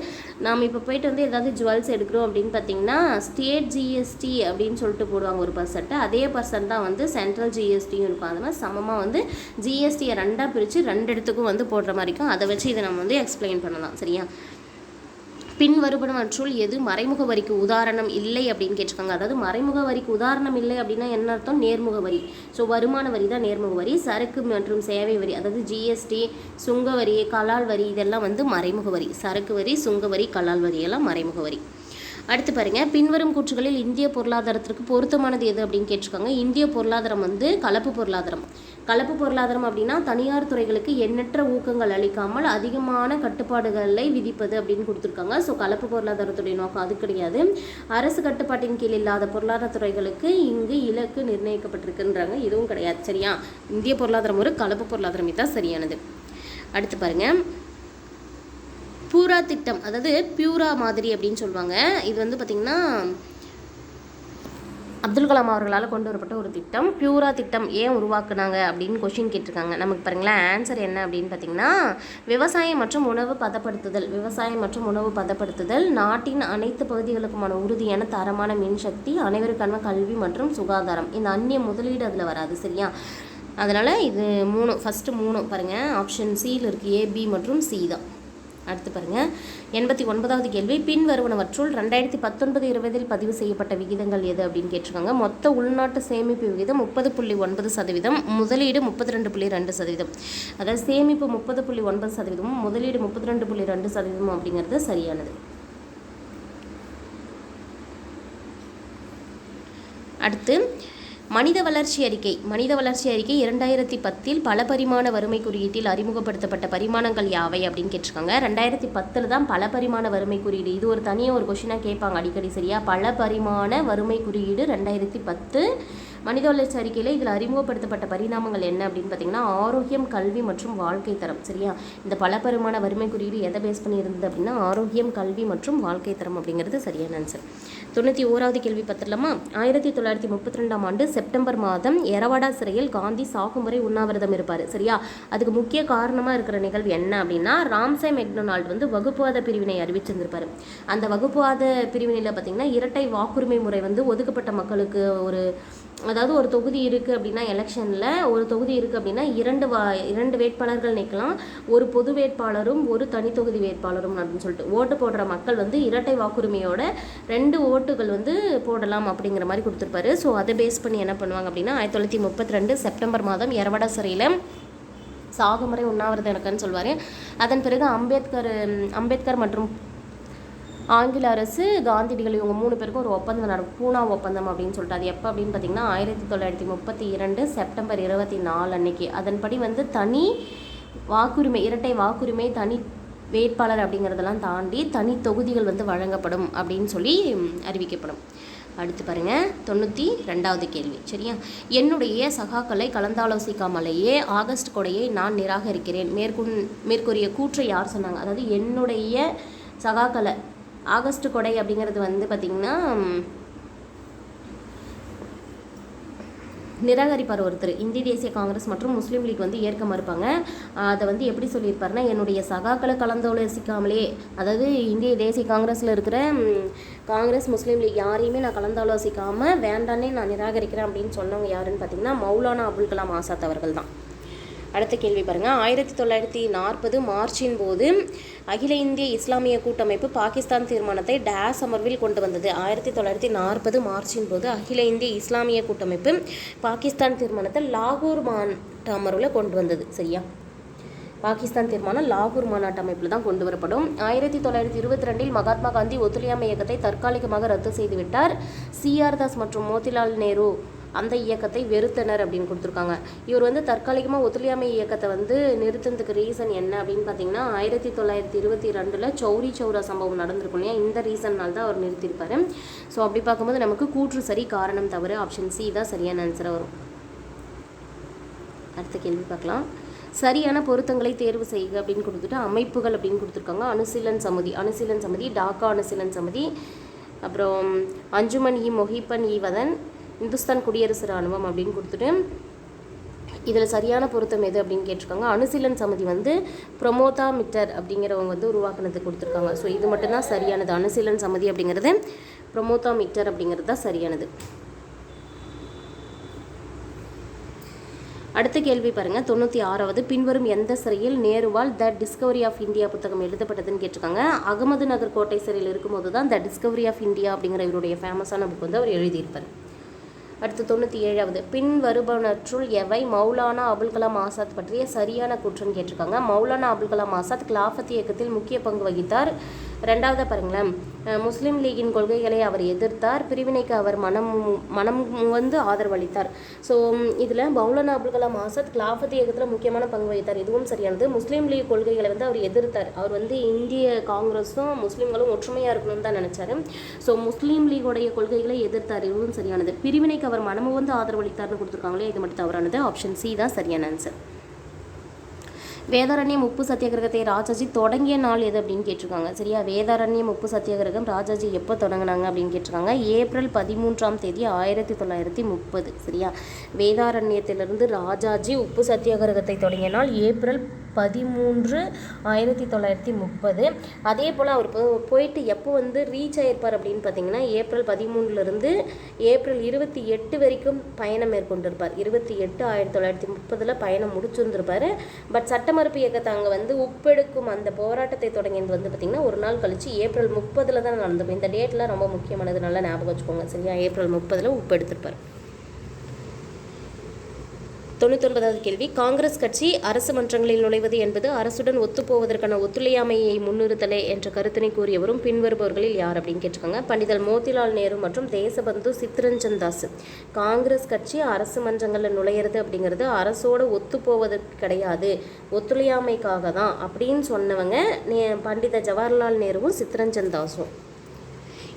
நாம் இப்போ போயிட்டு வந்து ஏதாவது ஜுவல்ஸ் எடுக்கிறோம் அப்படின்னு பார்த்தீங்கன்னா ஸ்டேட் ஜிஎஸ்டி அப்படின்னு சொல்லிட்டு போடுவாங்க ஒரு பர்சன்ட். அதே பர்சன்ட் தான் வந்து சென்ட்ரல் ஜிஎஸ்டியும் இருக்கும். அது மாதிரி சமமாக வந்து ஜிஎஸ்டியை 2ஆக பிரித்து 2 இடத்துக்கும் வந்து போடுற மாதிரி இருக்கும். அதை வச்சு இதை நம்ம வந்து எக்ஸ்பிளைன் பண்ணலாம். சரியா? பின் வருவனவற்றுள் எது மறைமுக வரிக்கு உதாரணம் இல்லை அப்படின்னு கேட்டிருக்காங்க. அதாவது மறைமுக வரிக்கு உதாரணம் இல்லை அப்படின்னா என்ன அர்த்தம்? நேர்முக வரி. ஸோ வருமான வரி தான் நேர்முக வரி. சரக்கு மற்றும் சேவை வரி, அதாவது ஜிஎஸ்டி, சுங்க வரி, கலால் வரி, இதெல்லாம் வந்து மறைமுக வரி. சரக்கு வரி, சுங்க வரி, கலால் வரி எல்லாம் மறைமுக வரி. அடுத்து பாருங்கள், பின்வரும் கூற்றுகளில் இந்திய பொருளாதாரத்திற்கு பொருத்தமானது எது அப்படின்னு கேட்டிருக்காங்க. இந்திய பொருளாதாரம் வந்து கலப்பு பொருளாதாரம். கலப்பு பொருளாதாரம் அப்படின்னா தனியார் துறைகளுக்கு எண்ணற்ற ஊக்கங்கள் அளிக்காமல் அதிகமான கட்டுப்பாடுகளை விதிப்பது அப்படின்னு கொடுத்துருக்காங்க. ஸோ கலப்பு பொருளாதாரத்துடைய நோக்கம் அது கிடையாது. அரசு கட்டுப்பாட்டின் கீழ் இல்லாத பொருளாதார துறைகளுக்கு இங்கு இலக்கு நிர்ணயிக்கப்பட்டிருக்குன்றாங்க. இதுவும் கிடையாது. சரியா, இந்திய பொருளாதாரம் ஒரு கலப்பு பொருளாதாரம், இதுதான் சரியானது. அடுத்து பாருங்க, பூரா திட்டம், அதாவது பியூரா மாதிரி அப்படின்னு சொல்லுவாங்க. இது வந்து பார்த்திங்கன்னா அப்துல் கலாம் அவர்களால் கொண்டு வரப்பட்ட ஒரு திட்டம். பியூரா திட்டம் ஏன் உருவாக்குனாங்க அப்படின்னு கொஷின் கேட்டிருக்காங்க. நமக்கு பாருங்களேன் ஆன்சர் என்ன அப்படின்னு பார்த்தீங்கன்னா, விவசாயம் மற்றும் உணவு பதப்படுத்துதல் நாட்டின் அனைத்து பகுதிகளுக்குமான உறுதியான தரமான மின்சக்தி, அனைவருக்கான கல்வி மற்றும் சுகாதாரம். இந்த அந்நிய முதலீடு அதில் வராது. சரியா, அதனால் இது 3 ஃபஸ்ட்டு 3 பாருங்கள், ஆப்ஷன் சியில் இருக்குது, ஏ, பி மற்றும் சி தான். அடுத்து பாருங்கள், 89வது கேள்வி, பின்வருவனவற்றுள் 2019-20 பதிவு செய்யப்பட்ட விகிதங்கள் எது அப்படின்னு கேட்டிருக்காங்க. மொத்த உள்நாட்டு சேமிப்பு விகிதம் 30.9%, முதலீடு 32.2%. அதாவது சேமிப்பு 30.9%, முதலீடு 32.2% அப்படிங்கிறது சரியானது. அடுத்து மனித வளர்ச்சி அறிக்கை 2010 பல பரிமாண வறுமை குறியீட்டில் அறிமுகப்படுத்தப்பட்ட பரிமாணங்கள் யாவை அப்படின்னு கேட்டிருக்காங்க. 2010 தான் பல பரிமாண வறுமை குறியீடு. இது ஒரு தனியாக ஒரு கொஷினாக கேட்பாங்க அடிக்கடி. சரியா, பல பரிமாண வறுமை குறியீடு 2010 மனித வளர்ச்சி அறிக்கையில் இதில் அறிமுகப்படுத்தப்பட்ட பரிணாமங்கள் என்ன அப்படின்னு பார்த்தீங்கன்னா, ஆரோக்கியம், கல்வி மற்றும் வாழ்க்கை தரம். சரியா, இந்த பல பரிமாண வறுமை குறியீடு எதை பேஸ் பண்ணி இருந்தது அப்படின்னா, ஆரோக்கியம், கல்வி மற்றும் வாழ்க்கை தரம் அப்படிங்கிறது சரியான ஆன்சர். 91வது கேள்வி பார்த்துடலாமா. 1932ஆம் ஆண்டு செப்டம்பர் மாதம் எரவாடா சிறையில் காந்தி சாகுமுறை உண்ணாவிரதம் இருப்பார். சரியா, அதுக்கு முக்கிய காரணமாக இருக்கிற நிகழ்வு என்ன அப்படின்னா, ராம்சே மெக்டொனால்ட் வந்து வகுப்புவாத பிரிவினை அறிவிச்சிருந்திருப்பார். அந்த வகுப்புவாத பிரிவினையில் பார்த்தீங்கன்னா இரட்டை வாக்குரிமை முறை வந்து ஒதுக்கப்பட்ட மக்களுக்கு அதாவது ஒரு தொகுதி இருக்குது அப்படின்னா, எலெக்ஷனில் ஒரு தொகுதி இருக்குது அப்படின்னா 2 வேட்பாளர்கள் நிற்கலாம், ஒரு பொது வேட்பாளரும் ஒரு தனி தொகுதி வேட்பாளரும் அப்படின்னு சொல்லிட்டு ஓட்டு போடுற மக்கள் வந்து இரட்டை வாக்குரிமையோட 2 ஓட்டுகள் வந்து போடலாம் அப்படிங்கிற மாதிரி கொடுத்துருப்பாரு. ஸோ அதை பேஸ் பண்ணி என்ன பண்ணுவாங்க அப்படின்னா, 1932 செப்டம்பர் மாதம் எரவாடா சிறையில் சாகுமுறை உண்ணாவிரதம் இருக்குன்னு சொல்லுவார். அதன் பிறகு அம்பேத்கர் மற்றும் ஆங்கில அரசு, காந்தியடிகள் இவங்க 3 பேருக்கும் ஒரு ஒப்பந்தம் நடக்கும், பூனா ஒப்பந்தம் அப்படின்னு சொல்லிட்டு. அது எப்போ அப்படின்னு பார்த்தீங்கன்னா 1932 செப்டம்பர் 24 அன்னைக்கு. அதன்படி வந்து தனி வாக்குரிமை, இரட்டை வாக்குரிமை, தனி வேட்பாளர் அப்படிங்கிறதெல்லாம் தாண்டி தனி தொகுதிகள் வந்து வழங்கப்படும் அப்படின்னு சொல்லி அறிவிக்கப்படும். அடுத்து பாருங்கள், 92வது கேள்வி. சரியா, என்னுடைய சகாக்களை கலந்தாலோசிக்காமலேயே ஆகஸ்ட் கொடையை நான் நிராகரிக்கிறேன். மேற்கூறிய கூற்றை யார் சொன்னாங்க? அதாவது என்னுடைய சகாக்களை ஆகஸ்ட் கொடை அப்படிங்கிறது வந்து பார்த்திங்கன்னா நிராகரிப்பார் ஒருத்தர். இந்திய தேசிய காங்கிரஸ் மற்றும் முஸ்லீம் லீக் வந்து ஏற்க மறுப்பாங்க. அதை வந்து எப்படி சொல்லியிருப்பாருன்னா, என்னுடைய சகாக்களை கலந்தாலோசிக்காமலே, அதாவது இந்திய தேசிய காங்கிரஸில் இருக்கிற காங்கிரஸ், முஸ்லீம் லீக் யாரையுமே நான் கலந்தாலோசிக்காமல் வேண்டானே நான் நிராகரிக்கிறேன் அப்படின்னு சொன்னவங்க யாருன்னு பார்த்தீங்கன்னா மௌலானா அபுல் கலாம் ஆசாத் அவர்கள் தான். அடுத்த கேள்வி பாருங்கள், 1940 மார்ச்சின் போது அகில இந்திய இஸ்லாமிய கூட்டமைப்பு பாகிஸ்தான் தீர்மானத்தை டேஸ் அமர்வில் கொண்டு வந்தது. 1940 மார்ச்சின் போது அகில இந்திய இஸ்லாமிய கூட்டமைப்பு பாகிஸ்தான் தீர்மானத்தை லாகூர் மாநாட்டு அமர்வில் கொண்டு வந்தது. சரியா, பாகிஸ்தான் தீர்மானம் லாகூர் மாநாட்டு அமைப்பில் தான் கொண்டு வரப்படும். 1922 மகாத்மா காந்தி ஒத்துழையாமை இயக்கத்தை தற்காலிகமாக ரத்து செய்துவிட்டார். CR தாஸ் மற்றும் மோதிலால் நேரு அந்த இயக்கத்தை வெறுத்தனர் அப்படின்னு கொடுத்துருக்காங்க. இவர் வந்து தற்காலிகமாக ஒத்துழையாமை இயக்கத்தை வந்து நிறுத்தினதுக்கு ரீசன் என்ன அப்படின்னு பார்த்தீங்கன்னா, 1922 சௌரி சௌரா சம்பவம் நடந்திருக்கும் இல்லையா, இந்த ரீசன்னால் தான் அவர் நிறுத்தியிருப்பார். ஸோ அப்படி பார்க்கும்போது நமக்கு கூற்று சரி, காரணம் தவறு, ஆப்ஷன் சி தான் சரியான ஆன்சராக வரும். அடுத்த கேள்வி பார்க்கலாம். சரியான பொருத்தங்களை தேர்வு செய்க அப்படின்னு கொடுத்துட்டு அமைப்புகள் அப்படின்னு கொடுத்துருக்காங்க. அனுசீலன் சமிதி, டாக்கா அனுசீலன் சமிதி, அப்புறம் அஞ்சுமன் மொஹிப்பன் வதன், இந்துஸ்தான் குடியரசு இராணுவம் அப்படின்னு கொடுத்துட்டு இதில் சரியான பொருத்தம் எது அப்படின்னு கேட்டிருக்காங்க. அனுசீலன் சமிதி வந்து பிரமோதா மிட்டர் அப்படிங்கிறவங்க வந்து உருவாக்குனது கொடுத்துருக்காங்க. ஸோ இது மட்டும்தான் சரியானது. அனுசீலன் சமிதி அப்படிங்கிறது பிரமோதா மிட்டர் அப்படிங்கிறது தான் சரியானது. அடுத்த கேள்வி பாருங்கள், 96வது, பின்வரும் எந்த சிறையில் நேருவால் த டிஸ்கவரி ஆஃப் இந்தியா புத்தகம் எழுதப்பட்டதுன்னு கேட்டிருக்காங்க. அகமது நகர் கோட்டை சிறையில் இருக்கும்போது தான் த டிஸ்கவரி ஆஃப் இந்தியா அப்படிங்கிற இவருடைய ஃபேமஸான புக் வந்து அவர் எழுதியிருப்பார். அடுத்து 97வது, பின்வருபவற்றுள் எவை மௌலானா அபுல் கலாம் ஆசாத் பற்றிய சரியான கூற்றுன்னு கேட்டிருக்காங்க. மௌலானா அபுல் கலாம் ஆசாத் கிலாஃபத் இயக்கத்தில் முக்கிய பங்கு வகித்தார். ரெண்டாவதாக பாருங்களேன், முஸ்லீம் லீகின் கொள்கைகளை அவர் எதிர்த்தார், பிரிவினைக்கு அவர் மனம் வந்து ஆதரவளித்தார். ஸோ இதில் மௌலானா அபுல் கலாம் ஆசாத் கிலாஃபத் இயக்கத்தில் முக்கியமான பங்கு வகித்தார். இதுவும் சரியானது. முஸ்லீம் லீக் கொள்கைகளை வந்து அவர் எதிர்த்தார். அவர் வந்து இந்திய காங்கிரஸும் முஸ்லீம்களும் ஒற்றுமையாக இருக்கணும்னு தான் நினச்சாரு. ஸோ முஸ்லீம் லீகோடைய கொள்கைகளை எதிர்த்தார். இதுவும் சரியானது. பிரிவினைக்கு அவர் மனமு வந்து ஆதரவளித்தார்னு கொடுத்துருக்காங்களே, இது மட்டும் தவறானது. ஆப்ஷன் சி தான் சரியான ஆன்சர். வேதாரண்யம் உப்பு சத்தியாகிரகத்தை ராஜாஜி தொடங்கிய நாள் எது அப்படின்னு கேட்டிருக்காங்க. சரியா, வேதாரண்யம் உப்பு சத்தியாகிரகம் ராஜாஜி எப்போ தொடங்கினாங்க அப்படின்னு கேட்டிருக்காங்க. ஏப்ரல் 13 1930. சரியா, வேதாரண்யத்திலிருந்து ராஜாஜி உப்பு சத்தியாகிரகத்தை தொடங்கிய நாள் ஏப்ரல் 13 1930. அதே போல் அவர் போயிட்டு எப்போ வந்து ரீச் ஆகிருப்பார் அப்படின்னு பார்த்தீங்கன்னா ஏப்ரல் 13 ஏப்ரல் 28 வரைக்கும் பயணம் மேற்கொண்டிருப்பார். 28 1930 பயணம் முடிச்சிருந்திருப்பார். பட் சட்டமறுப்பு இயக்கத்தை அங்கே வந்து உப்பெடுக்கும் அந்த போராட்டத்தை தொடங்கியது வந்து பார்த்திங்கன்னா ஒரு நாள் கழிச்சு ஏப்ரல் 30 தான் நடந்திருக்கும். இந்த டேட்டில் ரொம்ப முக்கியமானது, நல்லா ஞாபகம் வச்சுக்கோங்க. சரியா, ஏப்ரல் 30 உப்பெடுத்திருப்பார். 99வது கேள்வி, காங்கிரஸ் கட்சி அரசு மன்றங்களில் நுழைவது என்பது அரசுடன் ஒத்துப்போவதற்கான ஒத்துழையாமையை முன்னிறுத்தலே என்ற கருத்தினை கூறியவரும் பின்வருபவர்களில் யார் அப்படின்னு கேட்டிருக்காங்க. பண்டிதர் மோதிலால் நேரு மற்றும் தேசபந்து சித்ரஞ்சன் தாஸ். காங்கிரஸ் கட்சி அரசு மன்றங்களில் நுழையிறது அப்படிங்கிறது அரசோடு ஒத்துப்போவதற்கு கிடையாது, ஒத்துழையாமைக்காக தான் அப்படின்னு சொன்னவங்க பண்டித ஜவஹர்லால் நேருவும் சித்ரஞ்சன் தாஸும்.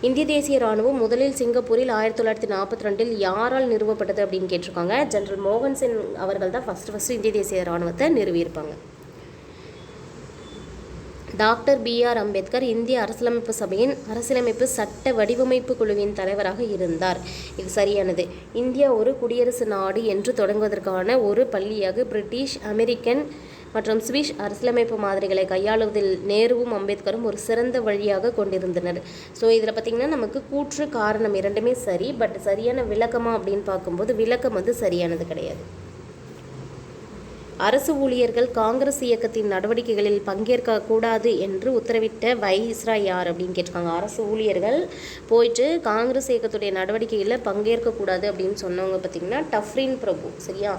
இந்திய தேசிய இராணுவம் முதலில் சிங்கப்பூரில் 1942 யாரால் நிறுவப்பட்டது அப்படின்னு கேட்டிருக்காங்க. ஜெனரல் மோகன் சிங் அவர்கள் தான் ஃபஸ்ட்டு இந்திய தேசிய இராணுவத்தை நிறுவியிருப்பாங்க. Doctor B.R. அம்பேத்கர் இந்திய அரசியலமைப்பு சபையின் அரசியலமைப்பு சட்ட வடிவமைப்பு குழுவின் தலைவராக இருந்தார். இது சரியானது. இந்தியா ஒரு குடியரசு நாடு என்று தொடங்குவதற்கான ஒரு பள்ளியாக பிரிட்டிஷ், அமெரிக்கன் மற்றும் ஸ்விஸ் அரசியலமைப்பு மாதிரிகளை கையாளுவதில் நேருவும் அம்பேத்கரும் ஒரு சிறந்த வழியாக கொண்டிருந்தனர். ஸோ இதில் பார்த்திங்கன்னா நமக்கு கூற்று காரணம் இரண்டுமே சரி. பட் சரியான விளக்கமா அப்படின்னு பார்க்கும்போது விளக்கம் வந்து சரியானது கிடையாது. அரசு ஊழியர்கள் காங்கிரஸ் இயக்கத்தின் நடவடிக்கைகளில் பங்கேற்க கூடாது என்று உத்தரவிட்ட வைஸ்ராய் யார் அப்படின்னு கேட்டிருக்காங்க. அரசு ஊழியர்கள் போயிட்டு காங்கிரஸ் இயக்கத்துடைய நடவடிக்கைகளில் பங்கேற்கக்கூடாது அப்படின்னு சொன்னவங்க பார்த்திங்கன்னா டஃப்ரின் பிரபு. சரியா,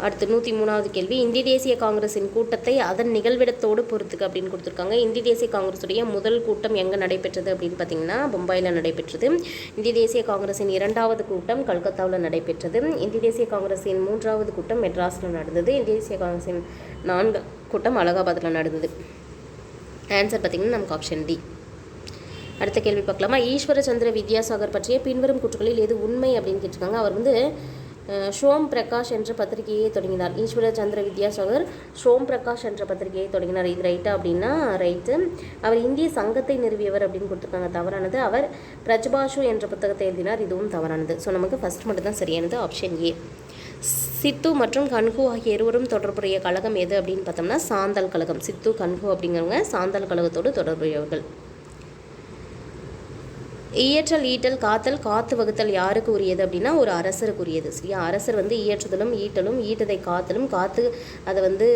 அடுத்து 103வது கேள்வி, இந்திய தேசிய காங்கிரஸின் கூட்டத்தை அதன் நிகழ்விடத்தோடு பொறுத்துக்கு அப்படின்னு கொடுத்துருக்காங்க. இந்திய தேசிய காங்கிரஸுடைய முதல் கூட்டம் எங்கே நடைபெற்றது அப்படின்னு பார்த்தீங்கன்னா பம்பாயில் நடைபெற்றது. இந்திய தேசிய காங்கிரஸின் 2வது கூட்டம் கல்கத்தாவில் நடைபெற்றது. இந்திய தேசிய காங்கிரஸின் 3வது கூட்டம் மெட்ராஸில் நடந்தது. இந்திய தேசிய காங்கிரஸின் 4வது கூட்டம் அலகாபாத்தில் நடந்தது. ஆன்சர் பார்த்திங்கன்னா நமக்கு ஆப்ஷன் டி. அடுத்த கேள்வி பார்க்கலாமா. ஈஸ்வர சந்திர வித்யாசாகர் பற்றிய பின்வரும் கூற்றுகளில் எது உண்மை அப்படின்னு கேட்டிருக்காங்க. அவர் வந்து ஷோம் பிரகாஷ் என்ற பத்திரிகையை தொடங்கினார். ஈஸ்வர சந்திர வித்யாசாகர் ஷோம் பிரகாஷ் என்ற பத்திரிகையை தொடங்கினார். இது ரைட்டா அப்படின்னா ரைட்டு. அவர் இந்திய சங்கத்தை நிறுவியவர் அப்படின்னு கொடுத்துருக்காங்க. தவறானது. அவர் பிரஜ்பாஷு என்ற புத்தகத்தை எழுதினார். இதுவும் தவறானது. ஸோ நமக்கு ஃபஸ்ட் மட்டும் தான் சரியானது. Option A. சித்து மற்றும் கன்ஹு ஆகிய இருவரும் தொடர்புடைய கழகம் எது அப்படின்னு பார்த்தோம்னா சாந்தல் கழகம். சித்து கன்ஹு அப்படிங்கிறவங்க சாந்தல் கழகத்தோடு தொடர்புடையவர்கள். இயற்றல், ஈட்டல், காத்தல், காத்து வகுத்தல் யாருக்கு உரியது அப்படின்னா ஒரு அரசருக்கு உரியது. சரியா, அரசர் வந்து இயற்றுதலும் ஈட்டலும், ஈட்டதை காத்தலும், காத்து அதை வந்து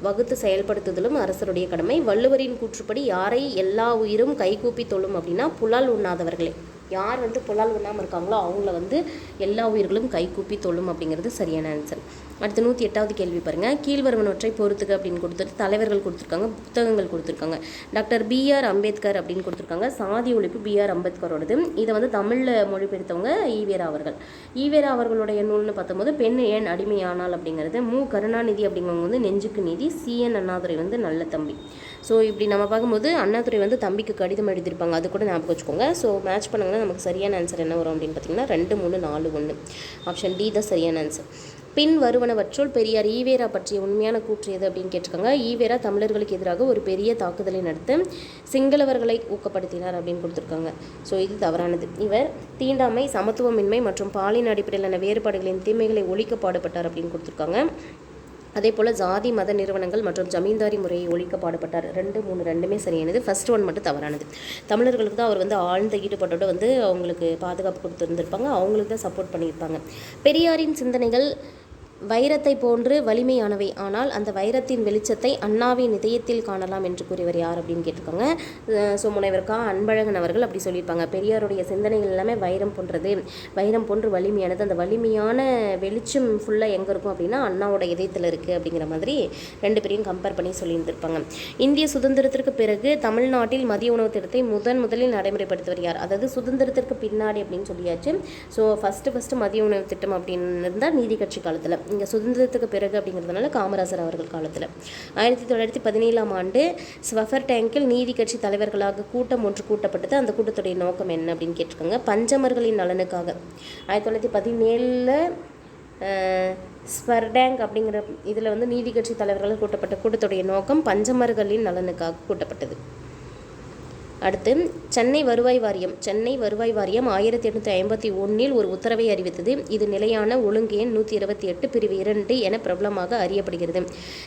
வகுத்து செயல்படுத்துதலும் அரசருடைய கடமை. வள்ளுவரின் கூற்றுப்படி யாரை எல்லா உயிரும் கைகூப்பி தொழும் அப்படின்னா புலால் உண்ணாதவர்களே. யார் வந்து புலால் உண்ணாமல் இருக்காங்களோ அவங்கள வந்து எல்லா உயிர்களும் கைகூப்பி தொழும் அப்படிங்கிறது சரியான ஆன்சர். அடுத்து 108வது கேள்வி பாருங்கள். கீழ்வருவனவற்றை பொறுத்துக்கு அப்படின்னு கொடுத்துட்டு தலைவர்கள் கொடுத்துருக்காங்க, புத்தகங்கள் கொடுத்துருக்காங்க. Doctor B.R. அம்பேத்கர் அப்படின்னு கொடுத்துருக்காங்க. சாதி ஒழிப்பு B.R. அம்பேத்கரோடது. இதை வந்து தமிழில் மொழிபெயர்த்தவங்க ஈவேரா அவர்கள். ஈவேரா அவர்களுடைய நூல்னு பார்த்தபோது பெண் ஏன் அடிமையானால் அப்படிங்கிறது. மு. கருணாநிதி அப்படிங்கிறவங்க வந்து நெஞ்சுக்கு நீதி. C.N. அண்ணாதுரை வந்து நல்ல தம்பி. ஸோ இப்படி நம்ம பார்க்கும்போது அண்ணாதுரை வந்து தம்பிக்கு கடிதம் எழுதியிருப்பாங்க. அது கூட ஞாபகம் வச்சுக்கோங்க. ஸோ மேட்ச் பண்ணுங்கன்னா நமக்கு சரியான ஆன்சர் என்ன வரும் அப்படின்னு பார்த்தீங்கன்னா 2, 3, 4, 1. ஆப்ஷன் டி தான் சரியான ஆன்சர். பின் வருவனவற்றுள் பெரியார் ஈவேரா பற்றிய உண்மையான கூற்று எது அப்படின்னு கேட்டிருக்காங்க. ஈவேரா தமிழர்களுக்கு எதிராக ஒரு பெரிய தாக்குதலை நடத்த சிங்களவர்களை ஊக்கப்படுத்தினார் அப்படின்னு கொடுத்துருக்காங்க. ஸோ இது தவறானது. இவர் தீண்டாமை, சமத்துவமின்மை மற்றும் பாலின அடிப்படையிலான வேறுபாடுகளின் தீமைகளை ஒழிக்க பாடுபட்டார் அப்படின்னு கொடுத்துருக்காங்க. அதே போல் ஜாதி மத நிறுவனங்கள் மற்றும் ஜமீன்தாரி முறையை ஒழிக்க பாடுபட்டார். 2, 3 ரெண்டுமே சரியானது. ஃபர்ஸ்ட் ஒன் மட்டும் தவறானது. தமிழர்களுக்கு தான் அவர் வந்து ஆழ்ந்த ஈடுபாட்டோடு வந்து அவங்களுக்கு பாதுகாப்பு கொடுத்துருந்துருப்பாங்க, அவங்களுக்கு தான் சப்போர்ட் பண்ணியிருப்பாங்க. பெரியாரின் சிந்தனைகள் வைரத்தை போன்று வலிமையானவை, ஆனால் அந்த வைரத்தின் வெளிச்சத்தை அண்ணாவின் இதயத்தில் காணலாம் என்று கூறியவர் யார் அப்படின்னு கேட்டிருக்காங்க. ஸோ முனைவர் கா. அன்பழகன் அவர்கள் அப்படி சொல்லியிருப்பாங்க. பெரியாருடைய சிந்தனைகள் எல்லாமே வைரம் போன்றது, வைரம் போன்று வலிமையானது, அந்த வலிமையான வெளிச்சம் ஃபுல்லாக எங்கே இருக்கும் அப்படின்னா அண்ணாவோட இதயத்தில் இருக்குது அப்படிங்கிற மாதிரி 2 பேரையும் கம்பேர் பண்ணி சொல்லியிருந்திருப்பாங்க. இந்திய சுதந்திரத்திற்கு பிறகு தமிழ்நாட்டில் மதிய உணவு திட்டத்தை முதலில் நடைமுறைப்படுத்துவர் யார்? அதாவது சுதந்திரத்திற்கு பின்னாடி அப்படின்னு சொல்லியாச்சு. ஸோ ஃபஸ்ட்டு மதிய உணவு திட்டம் அப்படின்னு இருந்தால் நீதி கட்சி காலத்தில், இங்கே சுதந்திரத்துக்கு பிறகு அப்படிங்கிறதுனால காமராஜர் அவர்கள் காலத்தில். 1917ஆம் ஆண்டு ஸ்வஃபர் டேங்கில் நீதி கட்சி தலைவர்களாக கூட்டம் ஒன்று கூட்டப்பட்டது. அந்த கூட்டத்துடைய நோக்கம் என்ன அப்படின்னு கேட்டிருக்காங்க. பஞ்சமர்களின் நலனுக்காக. 1917 ஸ்வர்டேங்க் அப்படிங்கிற இதில் வந்து நீதி கட்சி தலைவர்களால் கூட்டப்பட்ட கூட்டத்துடைய நோக்கம் பஞ்சமர்களின் நலனுக்காக கூட்டப்பட்டது. அடுத்து சென்னை வருவாய் வாரியம். சென்னை வருவாய் வாரியம் 1851 ஒரு உத்தரவை அறிவித்தது. இது நிலையான ஒழுங்கு எண் 128 பிரிவு 2 என பிரபலமாக அறியப்படுகிறது.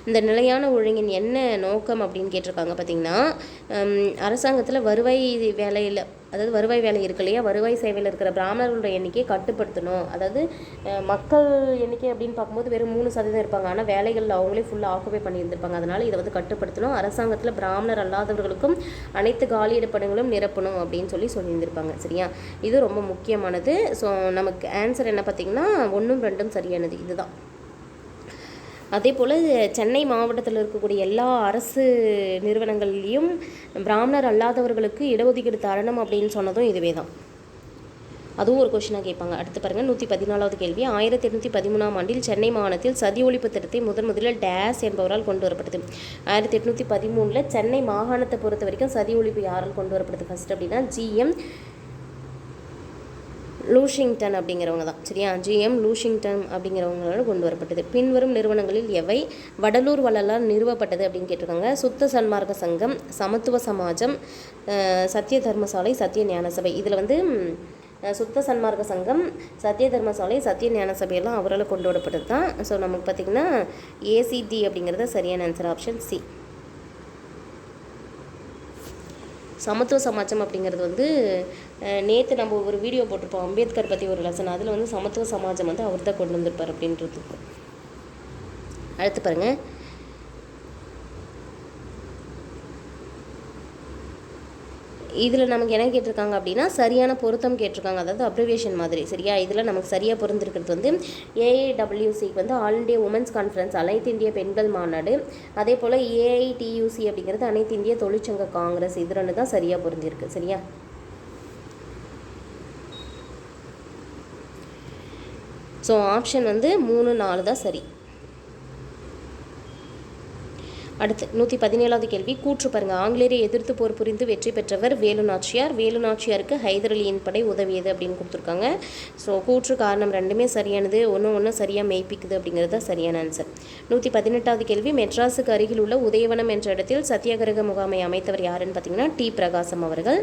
இந்த நிலையான ஒழுங்கின் என்ன நோக்கம் அப்படின்னு கேட்டிருக்காங்க. பார்த்திங்கன்னா அரசாங்கத்தில் வருவாய் வேலையில், அதாவது வருவாய் வேலை இருக்கு இல்லையா, வருவாய் சேவையில் இருக்கிற பிராமணர்களோட எண்ணிக்கையை கட்டுப்படுத்தணும். அதாவது மக்கள் எண்ணிக்கை அப்படின்னு பார்க்கும்போது வெறும் 3% இருப்பாங்க, ஆனால் வேலைகளில் அவங்களே ஃபுல்லாக ஆக்குபை பண்ணியிருந்திருப்பாங்க. அதனால் இதை வந்து கட்டுப்படுத்தணும். அரசாங்கத்தில் பிராமணர் அல்லாதவர்களுக்கும் அனைத்து காலியிடப்படங்களும் நிரப்பணும் அப்படின்னு சொல்லியிருந்திருப்பாங்க. சரியா, இது ரொம்ப முக்கியமானது. ஸோ நமக்கு ஆன்சர் என்ன பார்த்திங்கன்னா 1, 2 சரியானது இதுதான். அதே போல் சென்னை மாவட்டத்தில் இருக்கக்கூடிய எல்லா அரசு நிறுவனங்கள்லேயும் பிராமணர் அல்லாதவர்களுக்கு இடஒதுக்கீடு தரணும் அப்படின்னு சொன்னதும் இதுவே தான். அதுவும் ஒரு கொஸ்டினாக கேட்பாங்க. அடுத்து பாருங்கள் 114வது கேள்வி. 1813ஆம் ஆண்டில் சென்னை மாகாணத்தில் சதி ஒழிப்பு திட்டத்தை முதலில் டேஸ் என்பவரால் கொண்டு வரப்பட்டது. 1813 சென்னை மாகாணத்தை பொறுத்த வரைக்கும் சதி ஒழிப்பு யாரால் கொண்டு வரப்படுது ஃபஸ்ட் அப்படின்னா GM லூஷிங்டன் அப்படிங்கிறவங்க தான். சரியா, GM லூஷிங்டன் அப்படிங்கிறவங்களால கொண்டு வரப்பட்டது. பின்வரும் நிறுவனங்களில் எவை வடலூர் வள்ளலால் நிறுவப்பட்டது அப்படின்னு கேட்டிருக்காங்க. சுத்த சன்மார்க்க சங்கம், சமத்துவ சமாஜம், சத்திய தர்மசாலை, சத்திய ஞான சபை. இதில் வந்து சுத்த சன்மார்க்க சங்கம், சத்திய தர்மசாலை, சத்திய ஞான சபையெல்லாம் அவரால் கொண்டு வரப்பட்டது தான். ஸோ நமக்கு பார்த்திங்கன்னா ACD அப்படிங்கிறது சரியான ஆன்சர், ஆப்ஷன் C. சமத்துவ சமாஜம் அப்படிங்கிறது வந்து நேற்று நம்ம ஒரு வீடியோ போட்டிருப்போம் அம்பேத்கர் பற்றி ஒரு லெசன், அதில் வந்து சமத்துவ சமாஜம் வந்து அவர் தான் கொண்டு வந்திருப்பார் அப்படின்றதுக்கு. அடுத்து பாருங்கள், இதில் நமக்கு என்ன கேட்டிருக்காங்க அப்படின்னா சரியான பொருத்தம் கேட்டிருக்காங்க, அதாவது அப்ரிவேஷன் மாதிரி. சரியா, இதில் நமக்கு சரியாக பொருந்திருக்கிறது வந்து AIWCக்கு வந்து ஆல் இண்டியா உமன்ஸ் கான்ஃபரன்ஸ், அனைத்து இந்திய பெண்கள் மாநாடு. அதே போல் AITUC அப்படிங்கிறது அனைத்து இந்திய தொழிற்சங்க காங்கிரஸ். இது 2 தான் சரியாக பொருந்திருக்கு. சரியா, ஸோ ஆப்ஷன் வந்து 3, 4 தான் சரி. அடுத்து 117வது கேள்வி. கூற்று பாருங்கள். ஆங்கிலேயரை எதிர்த்து போர் புரிந்து வெற்றி பெற்றவர் வேலு நாச்சியார். வேலு நாச்சியாருக்கு ஹைதர் அலியின் படை உதவியது அப்படின்னு கொடுத்துருக்காங்க. ஸோ கூற்று காரணம் 2மே சரியானது, ஒன்று சரியாக மெய்ப்பிக்குது அப்படிங்கிறது தான் சரியான ஆன்சர். 118வது கேள்வி. மெட்ராஸுக்கு அருகில் உள்ள உதயவனம் என்ற இடத்தில் சத்தியாகிரக முகாமை அமைத்தவர் யாருன்னு பார்த்தீங்கன்னா T. பிரகாசம் அவர்கள்.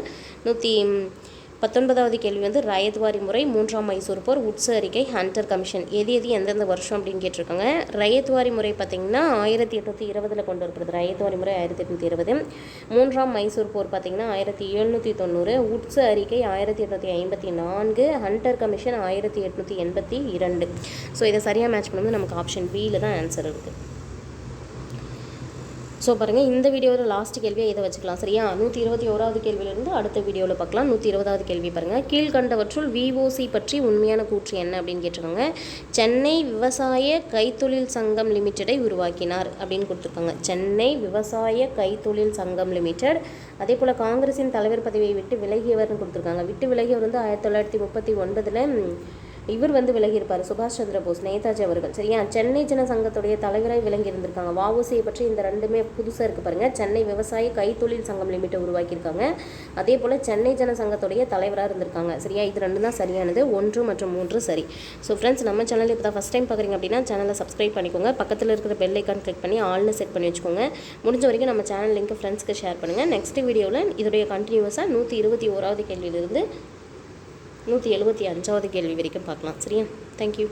119வது கேள்வி வந்து ரயத்வாரி முறை, 3ஆம் மைசூர் போர், உட்ஸ் அறிக்கை, ஹண்டர் கமிஷன். எது எந்தெந்த வருஷம் அப்படின்னு கேட்டிருக்காங்க. ரயத்வாரி முறை பார்த்திங்கன்னா 1820 கொண்டு வரப்படுது. ரயத்வாரி முறை 1820. 3ஆம் மைசூர் போர் பார்த்திங்கன்னா 1790. உட்ஸ் அறிக்கை 1854. Hunter commission 1882. ஸோ இதை சரியாக மேட்ச் பண்ணும்போது நமக்கு ஆப்ஷன் Bயில் தான் ஆன்சர் இருக்குது. ஸோ பாருங்கள், இந்த வீடியோவில் லாஸ்ட் கேள்வியை இதை வச்சுக்கலாம். சரியா, 121வது கேள்வியிலிருந்து அடுத்த வீடியோவில் பார்க்கலாம். 120வது கேள்வி பாருங்கள். கீழ்கண்டவற்றுள் VOC பற்றி உண்மையான கூற்று என்ன அப்படின்னு கேட்டிருக்காங்க. சென்னை விவசாய கைத்தொழில் சங்கம் லிமிட்டெடை உருவாக்கினார் அப்படின்னு கொடுத்துருக்காங்க. சென்னை விவசாய கைத்தொழில் சங்கம் லிமிடெட். அதே போல் காங்கிரஸின் தலைவர் பதவியை விட்டு விலகியவர்னு கொடுத்துருக்காங்க. விட்டு விலகியவர் வந்து 1939 இவர் வந்து விலகியிருப்பார், சுபாஷ் சந்திர போஸ், நேதாஜி அவர்கள். சரியா, சென்னை ஜன சங்கத்துடைய தலைவராக விலகி இருந்திருக்காங்க. வஉசியை பற்றி இந்த 2மே புதுசாக இருக்குது பாருங்கள். சென்னை விவசாய கைத்தொழில் சங்கம் லிமிட்டை உருவாக்கியிருக்காங்க. அதே போல் சென்னை ஜன சங்கத்துடைய தலைவராக இருந்திருக்காங்க. சரியா, இது 2 தான் சரியானது. 1 மற்றும் 3 சரி. ஸோ ஃப்ரெண்ட்ஸ், நம்ம சேனல் இப்போ தான் ஃபஸ்ட் டைம் பார்க்குறீங்க அப்படின்னா சேனலை சப்ஸ்கிரைப் பண்ணிக்கோங்க. பக்கத்தில் இருக்கிற பெல் ஐக்கான் கிளிக் பண்ணி ஆல்னு செட் பண்ணி வச்சுக்கோங்க. முடிஞ்ச வரைக்கும் நம்ம சேனல் லிங்க் ஃப்ரெண்ட்ஸ்க்கு ஷேர் பண்ணுங்கள். நெக்ஸ்ட் வீடியோவில் இதோடைய கண்டினியூஸாக 121வது கேள்வியிலிருந்து 175வது கேள்வி வரைக்கும் பார்க்கலாம். சரியா, தேங்க்யூ.